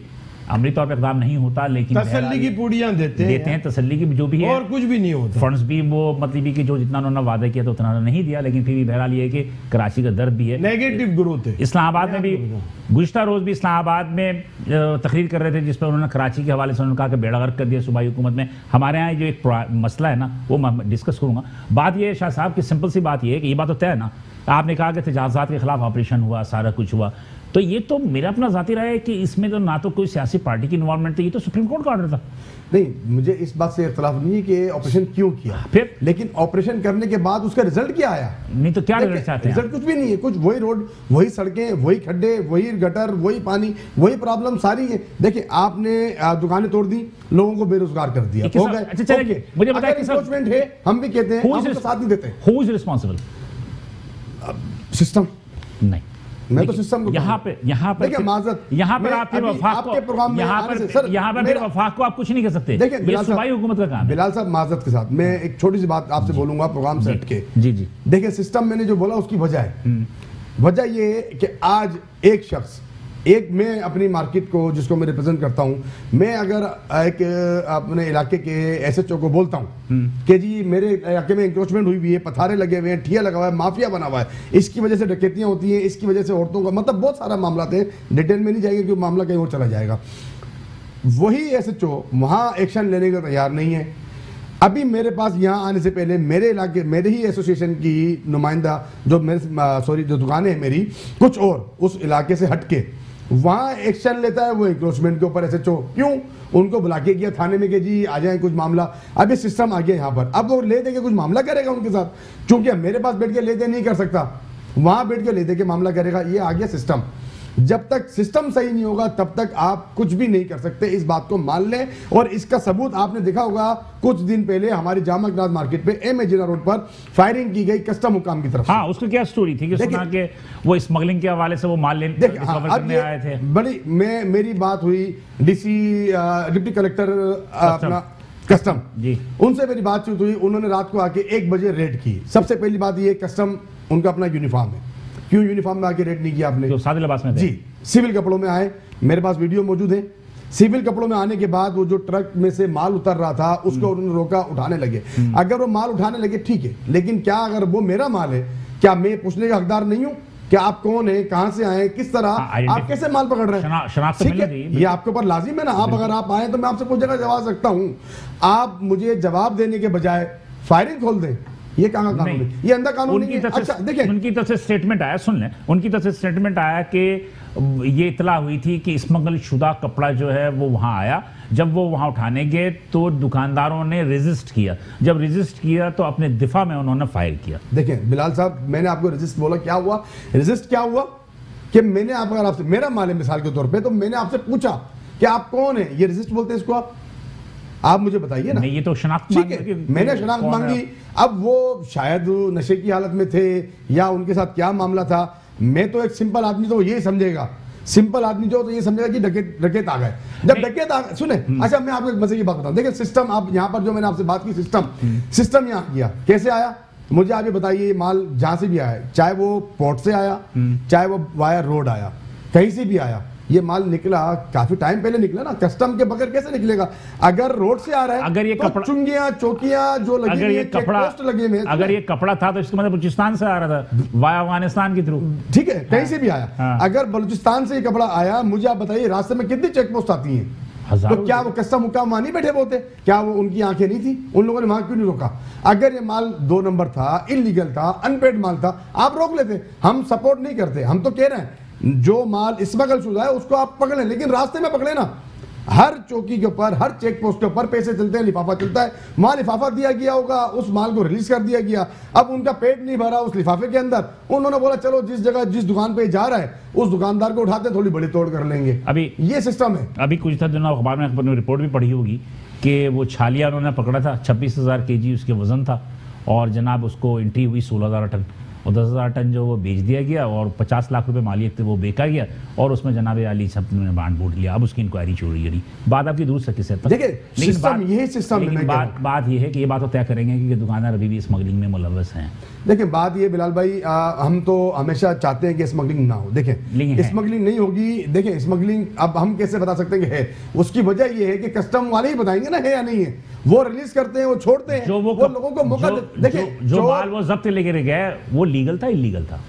S1: अमली तौर पर इक़दाम नहीं होता, लेकिन
S2: तसल्ली की पूड़ियां देते हैं,
S1: तसल्ली की जो भी है,
S2: और कुछ भी नहीं होता।
S1: फंड्स भी वो मतलब कि जो जितना उन्होंने वादा किया तो उतना नहीं दिया, लेकिन फिर भी बहरहाल ये है कि कराची का दर्द भी है,
S2: नेगेटिव ग्रोथ है।
S1: इस्लामाबाद में भी गुज़िश्ता रोज़ भी इस्लामाबाद में तकरीर कर रहे थे, जिस पर उन्होंने कराची के हवाले से उन्होंने कहा कि बेड़ा गर्क कर दिया सूबाई हुकूमत में। हमारे यहाँ जो एक मसला है ना, वो मैं डिस्कस करूँगा। बात ये है शाह साहब की, सिंपल सी बात ये है कि ये बात तो तय है ना, आपने कहा कि तजावुज़ात के खिलाफ ऑपरेशन हुआ, सारा कुछ हुआ, तो ये तो मेरा अपना जाती रहा है कि इसमें तो ना तो कोई सियासी पार्टी की इन्वॉल्वमेंट थी, ये तो सुप्रीम कोर्ट का ऑर्डर था।
S3: नहीं, मुझे इस बात से इख्तलाफ नहीं है कि ऑपरेशन क्यों किया,
S1: फिर
S3: लेकिन ऑपरेशन करने के बाद उसका रिजल्ट क्या आया?
S1: नहीं तो क्या रिजल्ट चाहते हैं?
S3: रिजल्ट कुछ भी नहीं है, कुछ वही रोड, वही सड़कें, वही खड्डे, वही गटर, वही पानी, वही प्रॉब्लम सारी है। देखिए आपने दुकानें तोड़ दी, लोगों को बेरोजगार कर दिया, हो गए।
S1: अच्छा चलिए, मुझे बताइए,
S3: है, हम भी कहते हैं, हम साथ नहीं देते।
S1: Who is responsible?
S3: सिस्टम
S1: नहीं,
S3: मैं तो सिस्टम को
S1: यहाँ पे
S3: देखिए माजरत,
S1: यहाँ पर आपके वफाक को, यहाँ पर वफाक को आप कुछ नहीं कर सकते।
S3: देखिए
S1: ये सूबाई हुकूमत का काम है।
S3: बिलाल साहब माजरत के साथ मैं एक छोटी सी बात आपसे बोलूंगा प्रोग्राम से हट के।
S1: जी।
S3: देखिए सिस्टम मैंने जो बोला उसकी वजह है, वजह ये है कि आज एक शख्स, एक मैं अपनी मार्केट को जिसको मैं रिप्रेजेंट करता हूं, मैं अगर एक अपने इलाके के एसएचओ को बोलता हूं कि जी मेरे इलाके में इंक्रोचमेंट हुई हुई है, पथारे लगे हुए हैं, ठिया लगा हुआ है, माफिया बना हुआ है, इसकी वजह से डकैतियां होती हैं, इसकी वजह से औरतों का, मतलब बहुत सारा मामला थे, डिटेल में नहीं जाएंगे क्योंकि मामला कहीं और चला जाएगा। वही एसएचओ वहां एक्शन लेने को तैयार नहीं है। अभी मेरे पास यहाँ आने से पहले मेरे इलाके, मेरे ही एसोसिएशन की नुमाइंदा जो मेरे जो दुकानें हैं मेरी, कुछ और उस इलाके से हटके वहां एक्शन लेता है वो इंक्रोचमेंट के ऊपर एसएचओ। क्यों? उनको बुला के किया थाने में कि जी आ जाए कुछ मामला। अब ये सिस्टम आ गया यहाँ पर, अब वो ले दे के कुछ मामला करेगा उनके साथ, क्योंकि मेरे पास बैठ के ले दे नहीं कर सकता, वहां बैठ के ले दे के मामला करेगा। ये आ गया सिस्टम। जब तक सिस्टम सही नहीं होगा तब तक आप कुछ भी नहीं कर सकते, इस बात को मान लें। और इसका सबूत आपने देखा होगा, कुछ दिन पहले हमारी जामा नाज मार्केट पे एम ए जिना रोड पर फायरिंग की गई कस्टम हुकाम की तरफ।
S1: हाँ, उसकी क्या स्टोरी थी कि सुना कि वो स्मगलिंग के हवाले से वो माल लेने आए थे।
S3: बड़ी मेरी बात हुई डीसी डिप्टी कलेक्टर अपना कस्टम जी, उनसे मेरी बातचीत हुई। उन्होंने रात को आके 1 बजे रेड की। सबसे पहली बात ये, कस्टम उनका अपना यूनिफॉर्म है, क्यों यूनिफॉर्म में आके रेड नहीं किया आपने?
S1: तो सादे लिबास में थे।
S3: जी, सिविल कपड़ों में आए, मेरे पास वीडियो मौजूद है। सिविल कपड़ों में आने के बाद वो जो ट्रक में से माल उतर रहा था उसको उन्होंने रोका, उठाने लगे। अगर वो माल उठाने लगे ठीक है, लेकिन क्या अगर वो मेरा माल है, क्या मैं पूछने का हकदार नहीं हूं कि आप कौन है, कहां से आए, किस तरह, आप कैसे माल पकड़ रहे हैं? ठीक है, ये आपके ऊपर लाजिम है ना। आप अगर आप आए तो मैं आपसे पूछने का जवाब सकता हूं। आप मुझे जवाब देने के बजाय फायरिंग खोल दें, ये कहाँ कानून है? ये अंदर कानून नहीं है। अच्छा देखिए,
S1: उनकी तरफ से स्टेटमेंट आया, सुन लें, उनकी तरफ से स्टेटमेंट आया कि ये इतला हुई थी कि स्मगल शुदा कपड़ा जो है वो वहां आया। जब वो वहां उठाने गए तो दुकानदारों ने रेजिस्ट किया। जब रेजिस्ट किया तो अपने दिफा में उन्होंने फायर किया।
S3: देखिए बिलाल साहब, मैंने आपको रेजिस्ट बोला, क्या हुआ? रेजिस्ट क्या हुआ कि मैंने अगर आपसे, मेरा माल है मिसाल के तौर पे, तो मैंने आपसे पूछा कि आप कौन है, ये रेजिस्ट बोलते हैं इसको। आप मुझे बताइए ना।
S1: नहीं, ये तो शनाख्त
S3: ठीक है, मैंने शनाख्त मांगी। अब वो शायद नशे की हालत में थे या उनके साथ क्या मामला था, मैं तो एक सिंपल आदमी तो ये समझेगा, सिंपल आदमी जो तो ये समझेगा कि डकैत आ गए। जब डकैत आ गए, सुने, अच्छा मैं आपको एक मजे की बात बताऊं। देखिए सिस्टम, आप यहाँ पर जो मैंने आपसे बात की, सिस्टम यहाँ गया, कैसे आया मुझे आप ये बताइए। माल जहां से भी आया, चाहे वो पोर्ट से आया, चाहे वो वाया रोड आया, कहीं से भी आया, ये माल निकला काफी टाइम पहले निकला ना, कस्टम के बगैर कैसे निकलेगा? अगर रोड से आ रहा है,
S1: अगर ये
S3: तो
S1: कपड़ा,
S3: चुंगियां चौकियां जो लगी,
S1: अगर ये कपड़ा
S3: लगे हुए,
S1: अगर ये कपड़ा था तो इसका मतलब बलूचिस्तान से आ रहा था, वाया अफगानिस्तान के थ्रू।
S3: ठीक है, कहीं से भी आया। अगर बलूचिस्तान से ये कपड़ा आया, मुझे आप बताइए रास्ते में कितनी चेक पोस्ट आती हैं? तो क्या वो कस्टम हुकाम वहां नहीं बैठे होते? क्या वो उनकी आंखें नहीं थी? उन लोगों ने वहां क्यों नहीं रोका? अगर ये माल 2 नंबर था, इलीगल था, अनपेड माल था, आप रोक लेते। हम सपोर्ट नहीं करते, हम तो कह रहे हैं जो माल स्मगल शुदा है उसको आप पकड़ें, लेकिन रास्ते में पकड़े ना। हर चौकी के ऊपर, हर चेक पोस्ट के ऊपर पैसे चलते हैं, लिफाफा चलता है, वहां लिफाफा दिया गया होगा, उस माल को रिलीज कर दिया गया। अब उनका पेट नहीं भरा उस लिफाफे के अंदर, उन्होंने बोला चलो जिस जगह जिस दुकान पे जा रहा है उस दुकानदार को उठाते थोड़ी बड़ी तोड़ कर लेंगे। अभी ये सिस्टम है।
S1: अभी कुछ दिनों अखबार में रिपोर्ट भी पढ़ी होगी कि वो छालिया उन्होंने पकड़ा था, 26,000 kg उसके वजन था, और जनाब उसको एंट्री हुई 16,000 टन, और 10,000 टन जो वो बेच दिया गया, और 50 लाख रुपए मालियत थे वो बेचा गया, और उसमें जनाब अली सब ने बांट बूट लिया। अब उसकी इंक्वायरी छोड़ी गई। बात आपकी दूर से किसे,
S3: देखिए सिस्टम, यही सिस्टम है।
S1: बात ये है कि ये बात तो तय करेंगे कि दुकानदार अभी भी स्मगलिंग में मुलव्वस हैं।
S3: देखिए बात ये बिलाल भाई, हम तो हमेशा चाहते हैं कि स्मगलिंग ना हो। देखिए स्मगलिंग नहीं होगी। देखिए स्मगलिंग अब हम कैसे बता सकते हैं कि है? उसकी वजह ये है कि कस्टम वाले ही बताएंगे ना है या नहीं है। वो रिलीज करते हैं, वो छोड़ते हैं, वो लोगों को मौका। देखिए
S1: जो माल वो जब्त लेके गए वो लीगल था, इलीगल था?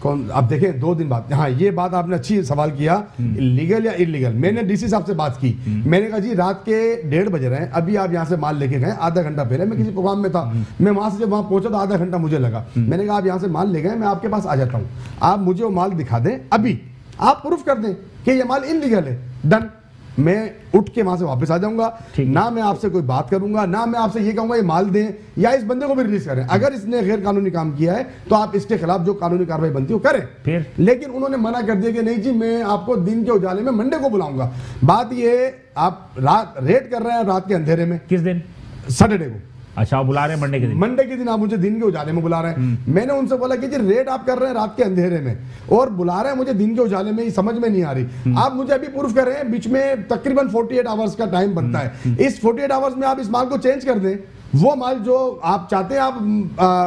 S3: कौन? अब देखें 2 दिन बाद, हाँ ये बात आपने अच्छी सवाल किया, लीगल या इलीगल। मैंने डीसी साहब से बात की, मैंने कहा जी रात के 1:30 बज रहे हैं, अभी आप यहाँ से माल लेके गए, आधा घंटा पहले मैं किसी प्रोग्राम में था, मैं वहां से जब वहां पहुंचा तो आधा घंटा मुझे लगा। मैंने कहा आप यहाँ से माल ले गए, मैं आपके पास आ जाता हूँ, आप मुझे वो माल दिखा दें, अभी आप प्रूफ कर दें कि ये माल इलीगल है, डन। मैं उठ के वहां से वापस आ जाऊंगा, ना मैं आपसे कोई बात करूंगा, ना मैं आपसे ये कहूंगा ये माल दें या इस बंदे को भी रिलीज करें। अगर इसने गैर कानूनी काम किया है तो आप इसके खिलाफ जो कानूनी कार्रवाई बनती है वो करें। फिर लेकिन उन्होंने मना कर दिया कि नहीं जी मैं आपको दिन के उजाले में मंडे को बुलाऊंगा। बात ये, आप रात रेड कर रहे हैं रात के अंधेरे में।
S1: किस दिन?
S3: सैटरडे को।
S1: अच्छा, आप बुला रहे हैं मंडे के दिन?
S3: मंडे के दिन आप मुझे दिन के उजाले में बुला रहे हैं। मैंने उनसे बोला कि जी रेड आप कर रहे हैं रात के अंधेरे में और बुला रहे हैं मुझे दिन के उजाले में, ये समझ में नहीं आ रही। आप मुझे अभी प्रूफ कर रहे हैं, बीच में तकरीबन 48 आवर्स का टाइम बनता है, इस 48 आवर्स में आप इस माल को चेंज कर दें। वो माल जो आप चाहते हैं आप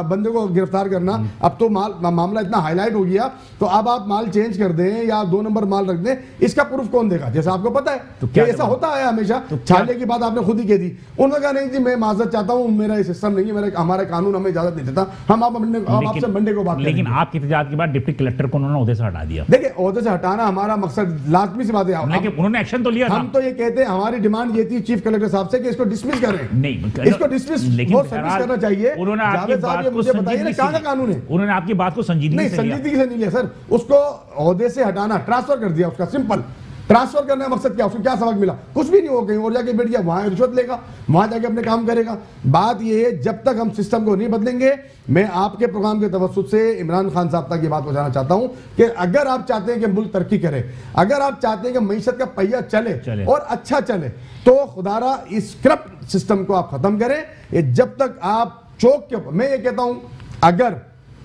S3: बंदे को गिरफ्तार करना, अब तो मामला इतना हाईलाइट हो गया, तो अब आप माल चेंज कर दें या 2 नंबर माल रख दें, इसका प्रूफ कौन देगा? जैसा आपको पता है
S1: तो
S3: कि ऐसा होता है हमेशा। छाले की बात आपने खुद ही कह दी। उन्होंने कहा नहीं जी मैं माजरत चाहता हूं, मेरा ये सिस्टम नहीं है, हमारा कानून हमें इजाजत नहीं देता, हम आपसे मंडे को बात करेंगे।
S1: लेकिन आपकी एहतजाज के बाद डिप्टी कलेक्टर को उन्होंने ओहदे से हटा दिया।
S3: देखिए ओहदे से हटाना हमारा मकसद लाजमी सी बात है,
S1: लेकिन उन्होंने एक्शन तो लिया था।
S3: हम तो ये कहते हैं, हमारी डिमांड ये थी चीफ कलेक्टर साहब से कि इसको डिसमिस करें।
S1: नहीं,
S3: इसको डिसमिस वो सर्विस करना चाहिए।
S1: उन्होंने आपकी
S3: जावेद साहब
S1: बात
S3: ये
S1: को
S3: मुझे बताइए ना, कहां का
S1: संजीदगी
S3: कानून है?
S1: उन्होंने आपकी बात को संजीदगी
S3: नहीं,
S1: से लिया।
S3: संजीदगी से नहीं लिया सर, उसको ओहदे से हटाना, ट्रांसफर कर दिया उसका, सिंपल। ट्रांसफर करने का मकसद क्या, उसको क्या सबक मिला? कुछ भी नहीं हो, कहीं और जाके बैठ गया, वहां रिश्वत लेगा, वहां जाके अपने काम करेगा। बात यह है जब तक हम सिस्टम को नहीं बदलेंगे, मैं आपके प्रोग्राम के तवज्जुह से इमरान खान साहब तक ये बात पहुंचाना चाहता हूं कि अगर आप चाहते हैं कि मुल्क तरक्की करे, अगर आप चाहते हैं कि मईशत का पहिया चले और अच्छा चले, तो खुदारा इस करप्ट सिस्टम को आप खत्म करें। ये जब तक आप चौक के ऊपर, मैं ये कहता हूं अगर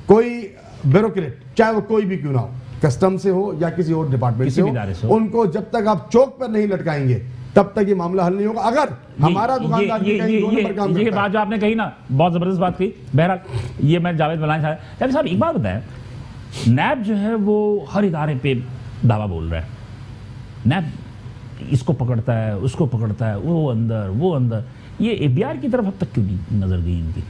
S3: कोई ब्यूरोक्रेट चाहे वो कोई भी क्यों ना हो, कस्टम से हो या किसी और डिपार्टमेंट से हो, उनको जब तक आप चौक पर नहीं लटकाएंगे तब तक ये मामला हल नहीं होगा। अगर हमारा दुकानदार भी कहीं 2 नंबर काम करता है।
S1: ये बात जो आपने कही ना, बहुत जबरदस्त बात कही। बहरहाल ये मैं जावेद बनाना चाह रहा। साहब एक बात बताएं, नैब जो है वो हर इदारे पे दावा बोल रहा है, नैब इसको पकड़ता है, उसको पकड़ता है, वो अंदर, ये एफबीआर की तरफ अब तक क्यों नहीं नजर गई इनकी?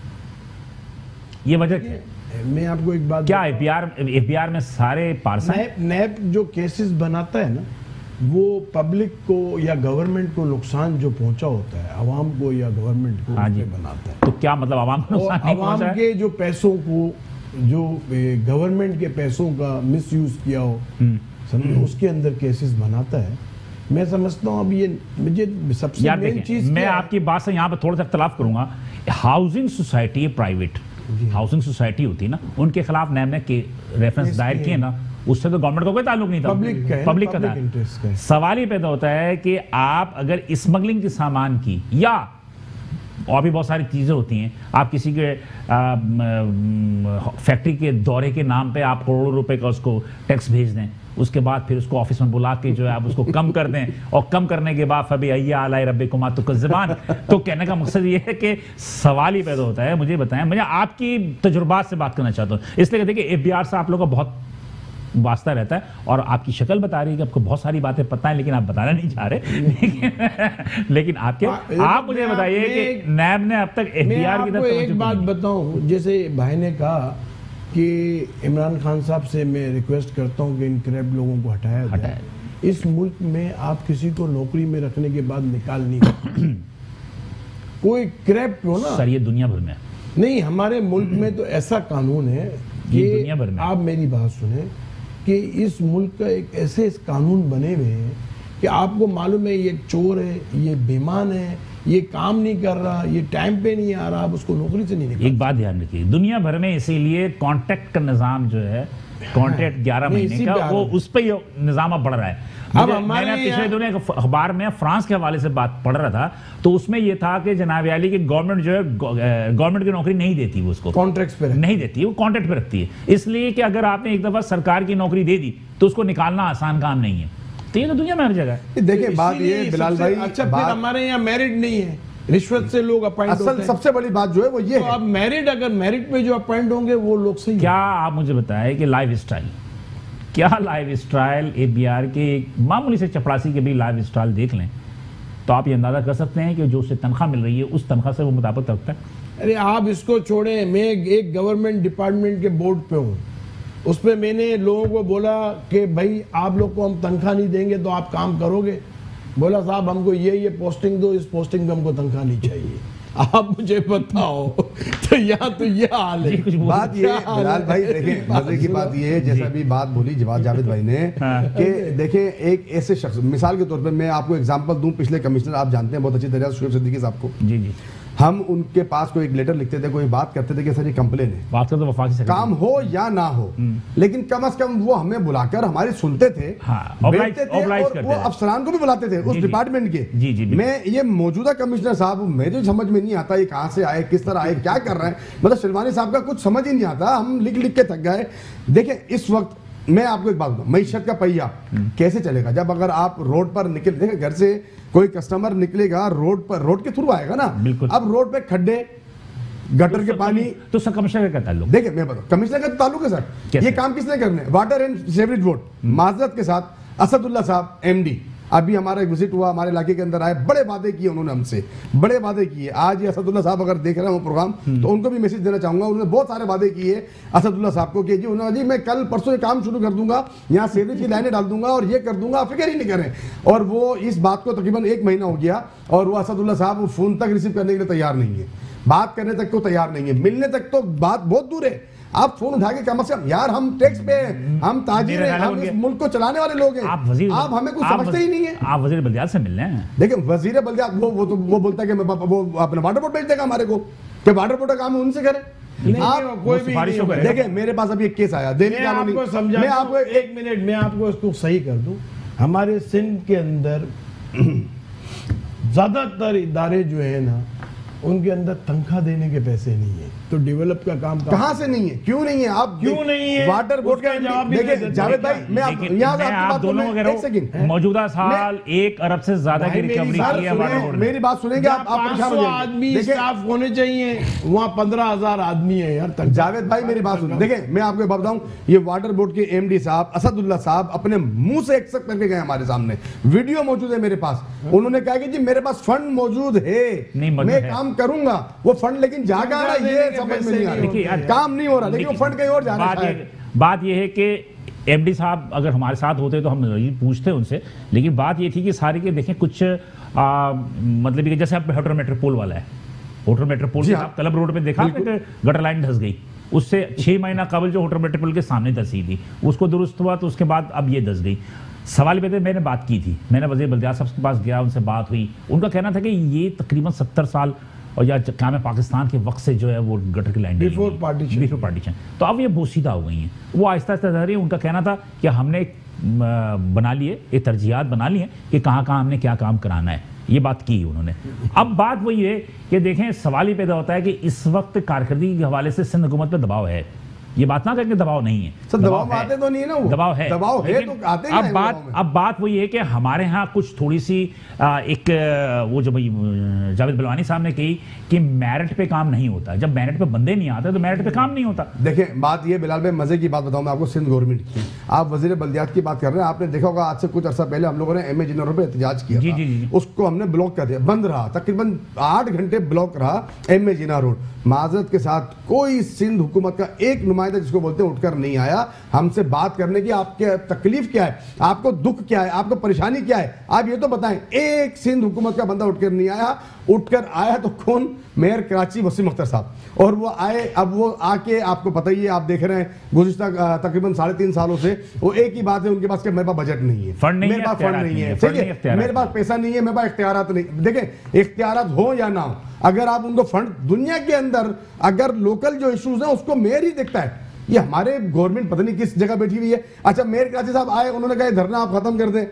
S1: ये वजह क्या है?
S2: मैं आपको एक बात,
S1: क्या एफबीआर में सारे पार्सल
S2: नैब जो केसेस बनाता है ना, वो पब्लिक को या गवर्नमेंट को नुकसान जो पहुंचा होता है, आवाम को या गवर्नमेंट को, बनाता है।
S1: तो क्या मतलब आवाम को नुकसान नहीं पहुंचा है?
S2: आवाम के जो पैसों को, जो गवर्नमेंट के पैसों का मिसयूज किया हो, समझे, उसके अंदर केसेस बनाता है। मैं समझता हूँ अब ये मुझे सबसे मेन चीज,
S1: मैं आपकी बात से यहाँ पे थोड़ा सा इख्तलाफ करूंगा। Housing society private housing society होती है ना, उनके खिलाफ नैब ने रेफरेंस दायर किए ना, उससे तो गवर्नमेंट को कोई ताल्लुक नहीं था, पब्लिक का था। सवाल ये पैदा होता है कि आप अगर स्मगलिंग के सामान की या और भी बहुत सारी चीज़ें होती हैं, आप किसी के फैक्ट्री के दौरे के नाम पे आप करोड़ों रुपए का उसको टैक्स भेज दें, उसके बाद फिर उसको ऑफिस में बुला के जो है आप उसको कम कर दें, और कम करने के बाद फबी अय्या अलाई रब्बिकुमा तुकज़्ज़िबान। तो कहने का मकसद ये है कि सवाल ही पैदा होता है, मुझे बताएं, मुझे आपकी तजुर्बात से बात करना चाहता हूँ, इसलिए देखिए एफबीआर से आप लोगों का बहुत वास्ता रहता है और आपकी शक्ल बता रही है कि आपको बहुत सारी बातें पता है, लेकिन आप बताना नहीं चाह रहे। लेकिन आप मुझे बताइए कि नैब ने अब तक एफबीआर की तरफ
S2: एक बात बताऊं, जैसे भाई ने कहा कि इमरान खान साहब से मैं रिक्वेस्ट करता हूं कि इन करप्ट लोगों को हटाया जाए। इस मुल्क में आप किसी को नौकरी में रखने के बाद निकाल नहीं सकते। कोई करप्ट हो ना,
S1: सर ये दुनिया भर में
S2: नहीं, हमारे मुल्क में तो ऐसा कानून है कि
S1: दुनिया भर में,
S2: आप मेरी बात सुने कि इस मुल्क का एक ऐसे कानून बने हुए हैं कि आपको मालूम है ये चोर है, ये बेईमान है, ये काम नहीं कर रहा, ये टाइम पे नहीं आ रहा, आप उसको नौकरी से नहीं निकाल।
S1: एक बात ध्यान रखिए, दुनिया भर में इसीलिए कॉन्ट्रैक्ट का निज़ाम जो है, कॉन्ट्रैक्ट 11 महीने का, वो उस पर निज़ाम अब बढ़ रहा है। अब मैंने पिछले दिनों एक अखबार में फ्रांस के हवाले से बात पढ़ रहा था, तो उसमें यह था कि जनाब आली की गवर्नमेंट जो है, गवर्नमेंट की नौकरी नहीं देती, वो उसको
S2: कॉन्ट्रैक्ट पे
S1: नहीं देती, वो कॉन्ट्रैक्ट पे रखती है, इसलिए कि अगर आपने एक दफा सरकार की नौकरी दे दी तो उसको निकालना आसान काम नहीं है। तो ये तो दुनिया में हर जगह है।
S3: देखिए बात ये बिलाल भाई,
S2: अच्छा फिर हमारे यहाँ मेरिट नहीं है, रिश्वत से लोग अपॉइंट होते हैं।
S3: सबसे बड़ी बात जो है वो ये
S2: तो अब मेरिट, अगर मेरिट पे जो अपॉइंट होंगे वो लोग सही।
S1: क्या आप मुझे बताएं कि लाइफ स्टाइल एफबीआर के एक मामूली से चपरासी के भी लाइफ स्टाइल देख लें तो आप ये अंदाजा कर सकते हैं कि जो उसे तनख्वाह मिल रही है उस तनख्वाह से वो मुताबिक रखता है।
S2: अरे आप इसको छोड़ें, मैं एक गवर्नमेंट डिपार्टमेंट के बोर्ड पे हूँ, उस पर मैंने लोगों को बोला कि भाई आप लोग को हम तनख्वाह नहीं देंगे तो आप काम करोगे? बोला साहब हमको ये पोस्टिंग दो, इस पोस्टिंग पे हमको तनख्वाह नहीं चाहिए। आप मुझे बताओ, तो यहाँ तो ये हाल है।
S3: बात ये बिलाल भाई देखें, मजे की बात ये है, जैसा अभी बात बोली जावेद भाई ने कि देखें एक ऐसे शख्स, मिसाल के तौर पे मैं आपको एग्जांपल दूं, पिछले कमिश्नर आप जानते हैं बहुत अच्छी तरह से, शुएब सिद्दीकी साहब को।
S1: जी जी,
S3: हम उनके पास कोई एक लेटर लिखते थे, कोई बात करते थे कि सर ये कंप्लेन है,
S1: बात करते वफाकी से
S3: काम हो या ना हो, लेकिन कम से कम वो हमें बुलाकर हमारी सुनते थे,
S1: हाँ,
S3: बैठते थे, और वो अफसरान को भी बुलाते थे उस डिपार्टमेंट के।
S1: जी,
S3: मैं ये मौजूदा कमिश्नर साहब, मेरे समझ में नहीं आता ये कहां से आए, किस तरह आए, क्या कर रहे हैं, मतलब शिलवानी साहब का कुछ समझ ही नहीं आता, हम लिख लिख के थक गए। देखिए इस वक्त मैं आपको एक बात बताऊं, मईशत का पहिया कैसे चलेगा जब अगर आप रोड पर निकल, देखिए घर से कोई कस्टमर निकलेगा रोड पर, रोड के थ्रू आएगा ना, अब रोड पे खड्डे, गटर के पानी,
S1: तो सर कमिश्नर का ताल्लुक,
S3: देखिए मैं बताऊं कमिश्नर का ताल्लुक है सर, ये काम किसने करने, वाटर एंड सीवरेज बोर्ड माजरत के साथ असदुल्ला साहब एमडी, अभी हमारा एक विजिट हुआ, हमारे इलाके के अंदर आए, बड़े वादे किए उन्होंने हमसे, बड़े वादे किए। आज ये असदुल्ला साहब अगर देख रहे हैं वो प्रोग्राम, तो उनको भी मैसेज देना चाहूंगा, उन्होंने बहुत सारे वादे किए असदुल्ला साहब को कि जी उन्होंने, जी मैं कल परसों ये काम शुरू कर दूंगा, यहाँ सीवरेज की लाइनें डाल दूंगा और ये कर दूंगा, फिक्र ही नहीं करें। और वो इस बात को तकरीबन 1 महीना हो गया और वो असदुल्ला साहब फोन तक रिसीव करने के लिए तैयार नहीं है, बात करने तक को तैयार नहीं है, मिलने तक तो बात बहुत दूर है। आप फोन उठा के कम से कम, यार हम टैक्स पे हैं, हम ताजिर हैं, हम इस मुल्क को चलाने वाले लोग हैं, आप हमें कुछ समझते ही नहीं है।
S1: आप वजीर बल्दियात से मिलने हैं।
S3: देखिए वजीर बल्दियात वो बोलता है कि वो अपना वाटर बोर्ड भेज देगा हमारे को, कि वाटर बोर्ड का काम उनसे करें। आप
S2: कोई भी नहीं,
S3: देखिए मेरे पास अभी एक केस आया,
S2: मैं आपको समझा, मैं आपको 1 मिनट में आपको इसको सही कर दूं। हमारे सिंध के अंदर ज्यादातर इदारे जो है ना, उनके अंदर तनख्वाह देने के पैसे नहीं है, तो डेवलप का काम
S3: कहां से नहीं है, क्यों नहीं है, आप
S2: क्यों नहीं है,
S3: वाटर बोर्ड का जवाब। देखिए जावेद भाई, मैं
S1: आप दोनों मौजूदा साल 1 अरब से ज्यादा की रिकवरी की है वाटर बोर्ड।
S3: मेरी बात सुनेंगे आप,
S2: 500 आदमी स्टाफ होने चाहिए, वहां 15,000 आदमी है यार।
S3: जावेद भाई मेरी बात सुनिए, देखिए मैं आपको बताऊं, ये वाटर बोर्ड के एमडी साहब असदुल्ला साहब अपने मुंह से एक्सेप्ट करके गए हमारे सामने, वीडियो मौजूद है मेरे पास, उन्होंने कहा कि जी मेरे पास फंड मौजूद है, मैं काम करूंगा, वो फंड लेकिन जागा रहा है, ये समझ में नहीं आ रहा, काम नहीं हो रहा, लेकिन वो फंड कहीं और जा रहा है।
S1: बात ये है कि एमडी साहब अगर हमारे साथ होते तो हम पूछते उनसे, लेकिन बात ये थी कि सारी के देखें कुछ मतलब कि जैसे आप होटल मेट्रोपोल वाला है, होटल मेट्रोपोल से आप क्लब रोड पे देखा गटर लाइन धस गई, उससे 6 महीना कबल जो होटल मेट्रोपोल के सामने धसी थी, उसको दुरुस्त हुआ, तो उसके बाद अब ये धस गई। सवाल पे मैंने बात की थी, मैंने वज़ीर बल्दियात साहब के पास गया, उनसे बात हुई, उनका कहना था कि ये तकरीबन 70 साल और या क्या में पाकिस्तान के वक्त से जो है वो गटर की लाइन
S2: बिफोर पार्टीशन,
S1: तो अब ये बोसीदा हो गई हैं, वो आहिस्ता आहिस्ता जा रही है। उनका कहना था कि हमने बना लिए, एक तरजीहात बना ली है कि कहाँ कहाँ हमने क्या काम कराना है, ये बात की उन्होंने। अब बात वही है कि देखें सवाल ही पैदा होता है कि इस वक्त कारकर्दगी के हवाले से सिंध हुकूमत पर दबाव है, ये बात ना करके दबाव नहीं है,
S3: सर दबाव आते तो नहीं है ना, वो
S1: दबाव है
S3: तो आते हैं।
S1: अब बात वही है कि हमारे यहाँ कुछ थोड़ी सी एक वो जो भाई जावेद बलवानी साहब ने कही कि मेरिट पे काम नहीं होता, जब मेरिट पे बंदे नहीं आते तो मेरिट पे काम नहीं होता।
S3: देखिए बात ये बिलाल भाई, मजे की बात बताऊं मैं आपको, सिंध गवर्नमेंट की, आप वजीर बल्दियात की बात कर रहे हैं, आपने देखा होगा आज से कुछ अर्सा पहले हम लोगों ने एमए जिनरों पे एहतजाज किया,
S1: जी,
S3: उसको हमने ब्लॉक कर दिया, बंद रहा, तकरीबन 8 घंटे ब्लॉक रहा एमए जिना रोड। माजरत के साथ कोई सिंध हुकूमत का एक नुमाइंदा जिसको बोलते हैं उठकर नहीं आया हमसे बात करने की, आपके तकलीफ क्या है, आपको दुख क्या है, आपको परेशानी क्या है, आप ये तो बताएं। एक सिंध हुकूमत का बंदा उठकर नहीं आया, उठकर आया तो कौन, मेयर कराची वसीम अख्तर साहब, और वो आए, अब वो आके आपको पता ही है, आप देख रहे हैं गुज़िश्ता तकरीबन 3.5 सालों से वो एक ही बात है उनके पास कि मेरे पास बजट नहीं है, मेरे पास फंड नहीं है, ठीक है, मेरे पास पैसा नहीं है, मेरे पास इख्तियारात नहीं। देखें इख्तियारात हो या ना हो, अगर आप उनको फंड, दुनिया के अंदर अगर लोकल जो इश्यूज हैं उसको मेयर ही देखता है, ये हमारे गवर्नमेंट पता नहीं किस जगह बैठी हुई है। अच्छा मेयर कराची साहब आए, उन्होंने कहा धरना आप खत्म कर दें,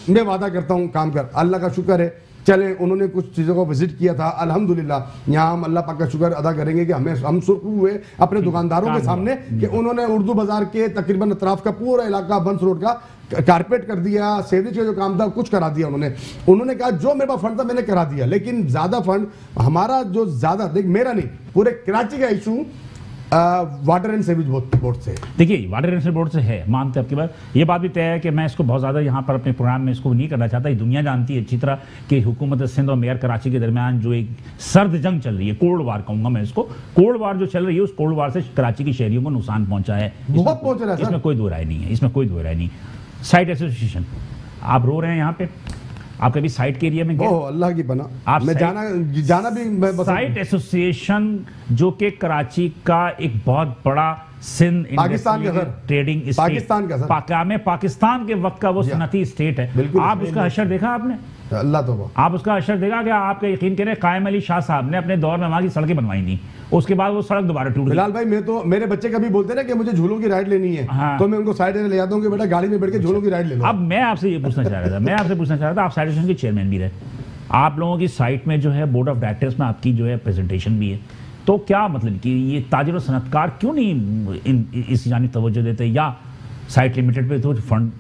S3: मैं वादा करता हूं काम कर, अल्लाह का शुक्र है चले, उन्होंने कुछ चीज़ों को विजिट किया था, अल्हम्दुलिल्लाह यहाँ हम अल्लाह पाक का शुक्र अदा करेंगे कि हम सुर्ख हुए अपने दुकानदारों के सामने कि उन्होंने उर्दू बाजार के तकरीबन अतराफ का पूरा इलाका बंस रोड का कारपेट कर दिया, सेवरेज का जो काम था कुछ करा दिया उन्होंने कहा जो मेरे पास फंड था मैंने करा दिया, लेकिन ज्यादा फंड हमारा जो ज्यादा, देख मेरा नहीं, पूरे कराची का issue water and sewerage board से,
S1: देखिए वाटर एंड सीवरेज बोर्ड से है, मानते आपकी बात, ये बात भी तय है कि मैं इसको बहुत ज़्यादा यहाँ पर अपने प्रोग्राम में इसको नहीं करना चाहता। ये दुनिया जानती है अच्छी तरह कि हुकूमत सिंध और मेयर कराची के दरमियान जो एक सर्द जंग चल रही है, कोल्ड वार कहूँगा मैं इसको, कोल्ड वार जो चल रही है, उस कोल्ड वार से कराची की शहरियों को नुकसान पहुँचा है,
S3: बहुत पहुँच रहा है,
S1: इसमें कोई दो राय नहीं है, इसमें कोई दो राय नहीं। साइट एसोसिएशन, आप रो रहे हैं यहाँ पे, आप कभी साइट के एरिया में गए?
S3: अल्लाह की बना, आप मैं जाना भी
S1: साइट एसोसिएशन जो कि कराची का एक बहुत बड़ा सिंध
S3: पाकिस्तान का सर,
S1: ट्रेडिंग स्टेट,
S3: पाकिस्तान का सर,
S1: पाकिस्तान के वक्त का वो सनती स्टेट है।
S3: बिल्कुल।
S1: आप उसका हशर देखा आपने?
S3: अल्लाह तो
S1: आप उसका असर देखा क्या? आपका यकीन करें, कायम अली शाह साहब ने अपने दौर में वहां की सड़कें बनवाई थी, उसके बाद वो सड़क दोबारा टूट गई।
S3: बिलाल भाई, मैं तो, मेरे बच्चे कभी बोलते ना कि मुझे झूलों की राइड लेनी है,
S1: हाँ।
S3: तो मैं उनको साइड में ले जाता हूँ कि बेटा गाड़ी में बैठ के झूलों की राइड ले लो।
S1: अब मैं आपसे ये पूछना चाह रहा था, आप साइड एसोसिएशन के चेयरमैन भी रहे, आप लोगों की साइट में जो है बोर्ड ऑफ डायरेक्टर्स में आपकी जो है प्रेजेंटेशन भी है, तो क्या मतलब कि ये ताजिर और सनतकार क्यों नहीं इस जानिब तवज्जो देते, या साइट लिमिटेड पे तो फंड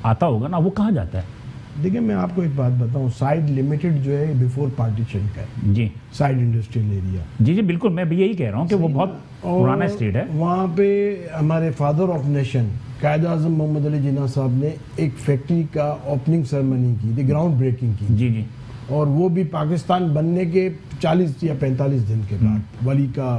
S1: आता होगा ना, वो कहाँ जाता है?
S2: देखिए, मैं आपको एक बात बताऊं, साइड लिमिटेड जो है बिफोर पार्टीशन का है
S1: जी,
S2: साइड इंडस्ट्रियल एरिया।
S1: जी बिल्कुल, मैं भी यही कह रहा हूँ कि वो बहुत पुराना स्टेट है।
S2: वहाँ पे हमारे फादर ऑफ नेशन कायद आज़म मोहम्मद अली जिन्ना साहब ने एक फैक्ट्री का ओपनिंग सेरेमनी की थी, ग्राउंड ब्रेकिंग की।
S1: जी जी।
S2: और वो भी पाकिस्तान बनने के 40 या 45 दिन के बाद, वली का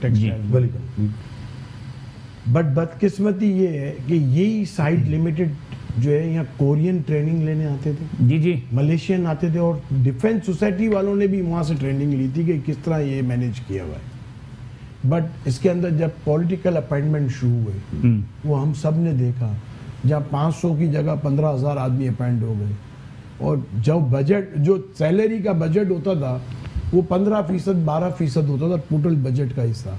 S2: टेक्सटाइल वली का। बट बदकिस्मती ये है कि यही साइड लिमिटेड जो है यहाँ कोरियन ट्रेनिंग लेने आते थे,
S1: जी जी,
S2: मलेशियन आते थे, और डिफेंस सोसाइटी वालों ने भी वहाँ से ट्रेनिंग ली थी कि किस तरह ये मैनेज किया हुआ है। बट इसके अंदर जब पॉलिटिकल अपॉइंटमेंट शुरू हुए, वो हम सब ने देखा, जहाँ 500 की जगह 15,000 आदमी अपॉइंट हो गए, और जब बजट, जो सैलरी का बजट होता था वो 15% 12% होता था टोटल बजट का हिस्सा,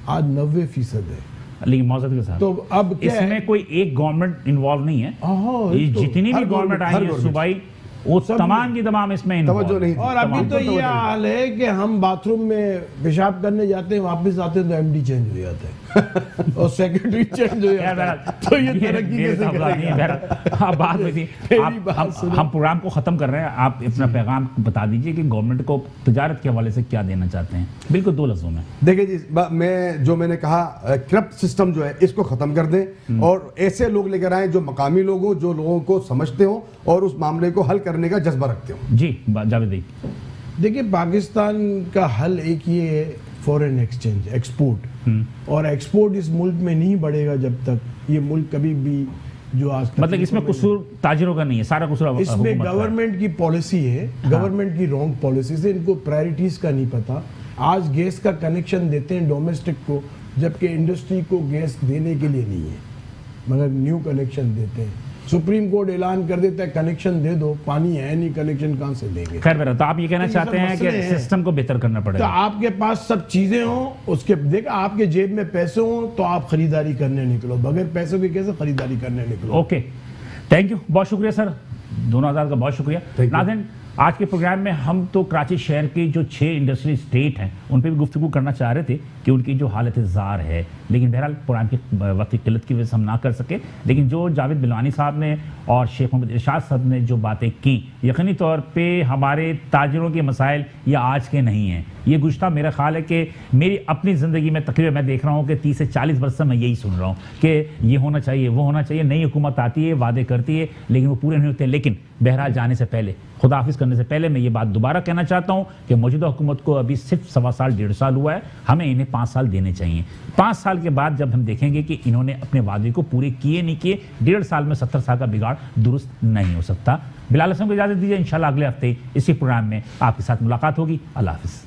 S2: आज 90% है।
S1: लेकिन मौजूद के साथ
S2: तो अब क्या
S1: इसमें
S2: है?
S1: कोई एक गवर्नमेंट इन्वॉल्व नहीं है, ये
S2: तो
S1: जितनी भी गवर्नमेंट आई है सूबाई, वो तमाम की तमाम इसमें
S3: तवज्जो नहीं।
S2: और अभी तो ये हाल है कि हम बाथरूम में पेशाब करने जाते हैं, वापस आते हैं तो एमडी चेंज हो जाता है और सेक्रेटरी चेंज हो जाता है। तो ये तरक्की कैसे करेगा?
S1: बात हुई थी, हम प्रोग्राम को खत्म कर रहे हैं, आप अपना पैगाम बता दीजिए कि गवर्नमेंट को तजारत के हवाले से क्या देना चाहते हैं, बिल्कुल 2 लफ्जों में।
S3: देखिए जी, मैंने कहा करप्ट सिस्टम जो है इसको खत्म कर दें और ऐसे लोग लेकर आए जो मकामी लोग हो, जो लोगों को समझते हो और उस मामले को हल करने का जज्बा रखते हो।
S1: जी जावेद भाई,
S2: देखिए, पाकिस्तान का हल एक ये है, फॉरेन एक्सचेंज, एक्सपोर्ट। और एक्सपोर्ट इस मुल्क में नहीं बढ़ेगा जब तक ये मुल्क कभी भी जो आज
S1: मतलब इसमें कसूर ताजिरों का नहीं है, सारा कसूर
S2: इसमें गवर्नमेंट की पॉलिसी है, गवर्नमेंट की रॉन्ग पॉलिसी से, इनको प्रायोरिटीज का नहीं पता। आज गैस का कनेक्शन देते हैं डोमेस्टिक को, जबकि इंडस्ट्री को गैस देने के लिए नहीं है, मगर न्यू कनेक्शन देते हैं। सुप्रीम कोर्ट ऐलान कर देता है कनेक्शन दे दो, पानी है नहीं, कनेक्शन कहां से देंगे?
S1: खैर मेरा, तो आप ये कहना चाहते हैं कि सिस्टम को बेहतर करना
S2: तो
S1: पड़ेगा।
S2: आपके पास सब चीजें हो, उसके देखा आपके जेब में पैसे हो तो आप खरीदारी करने निकलो, बगैर पैसों के कैसे खरीदारी करने निकलो?
S1: ओके, थैंक यू, बहुत शुक्रिया सर, दोनों आजाद का बहुत शुक्रिया। नाज़रीन, आज के प्रोग्राम में हम तो कराची शहर के जो 6 इंडस्ट्रियल स्टेट हैं उन पर भी गुफ्तगू करना चाह रहे थे कि उनकी जो हालत ज़ार है, लेकिन बहरहाल प्रोग्राम की वक्त की किल्लत की वजह से हम ना कर सके। लेकिन जो जावेद बिलवानी साहब ने और शेख मोहम्मद इरशाद साहब ने जो बातें की, यकीनी तौर पे हमारे ताजिरों के मसाइल ये आज के नहीं हैं, ये गुज़श्ता मेरा ख्याल है कि मेरी अपनी ज़िंदगी में तकरीबन मैं देख रहा हूँ कि 30 से 40 वर्ष से मैं यही सुन रहा हूँ कि ये होना चाहिए, वो होना चाहिए। नई हुकूमत आती है, वादे करती है, लेकिन वो पूरे नहीं होते। लेकिन बहरहाल जाने से पहले, खुदाफिज करने से पहले मैं ये बात दोबारा कहना चाहता हूँ कि मौजूदा हुकूमत को अभी सिर्फ 1.25 साल 1.5 साल हुआ है, हमें इन्हें 5 साल देने चाहिए। 5 साल के बाद जब हम देखेंगे कि इन्होंने अपने वादे को पूरे किए नहीं किए, 1.5 साल में 70 साल का बिगाड़ दुरुस्त नहीं हो सकता। बिलाल हसन को इजाज़त दीजिए, इंशाल्लाह अगले हफ्ते इसी प्रोग्राम में आपके साथ मुलाकात होगी। अल्लाह हाफिज़।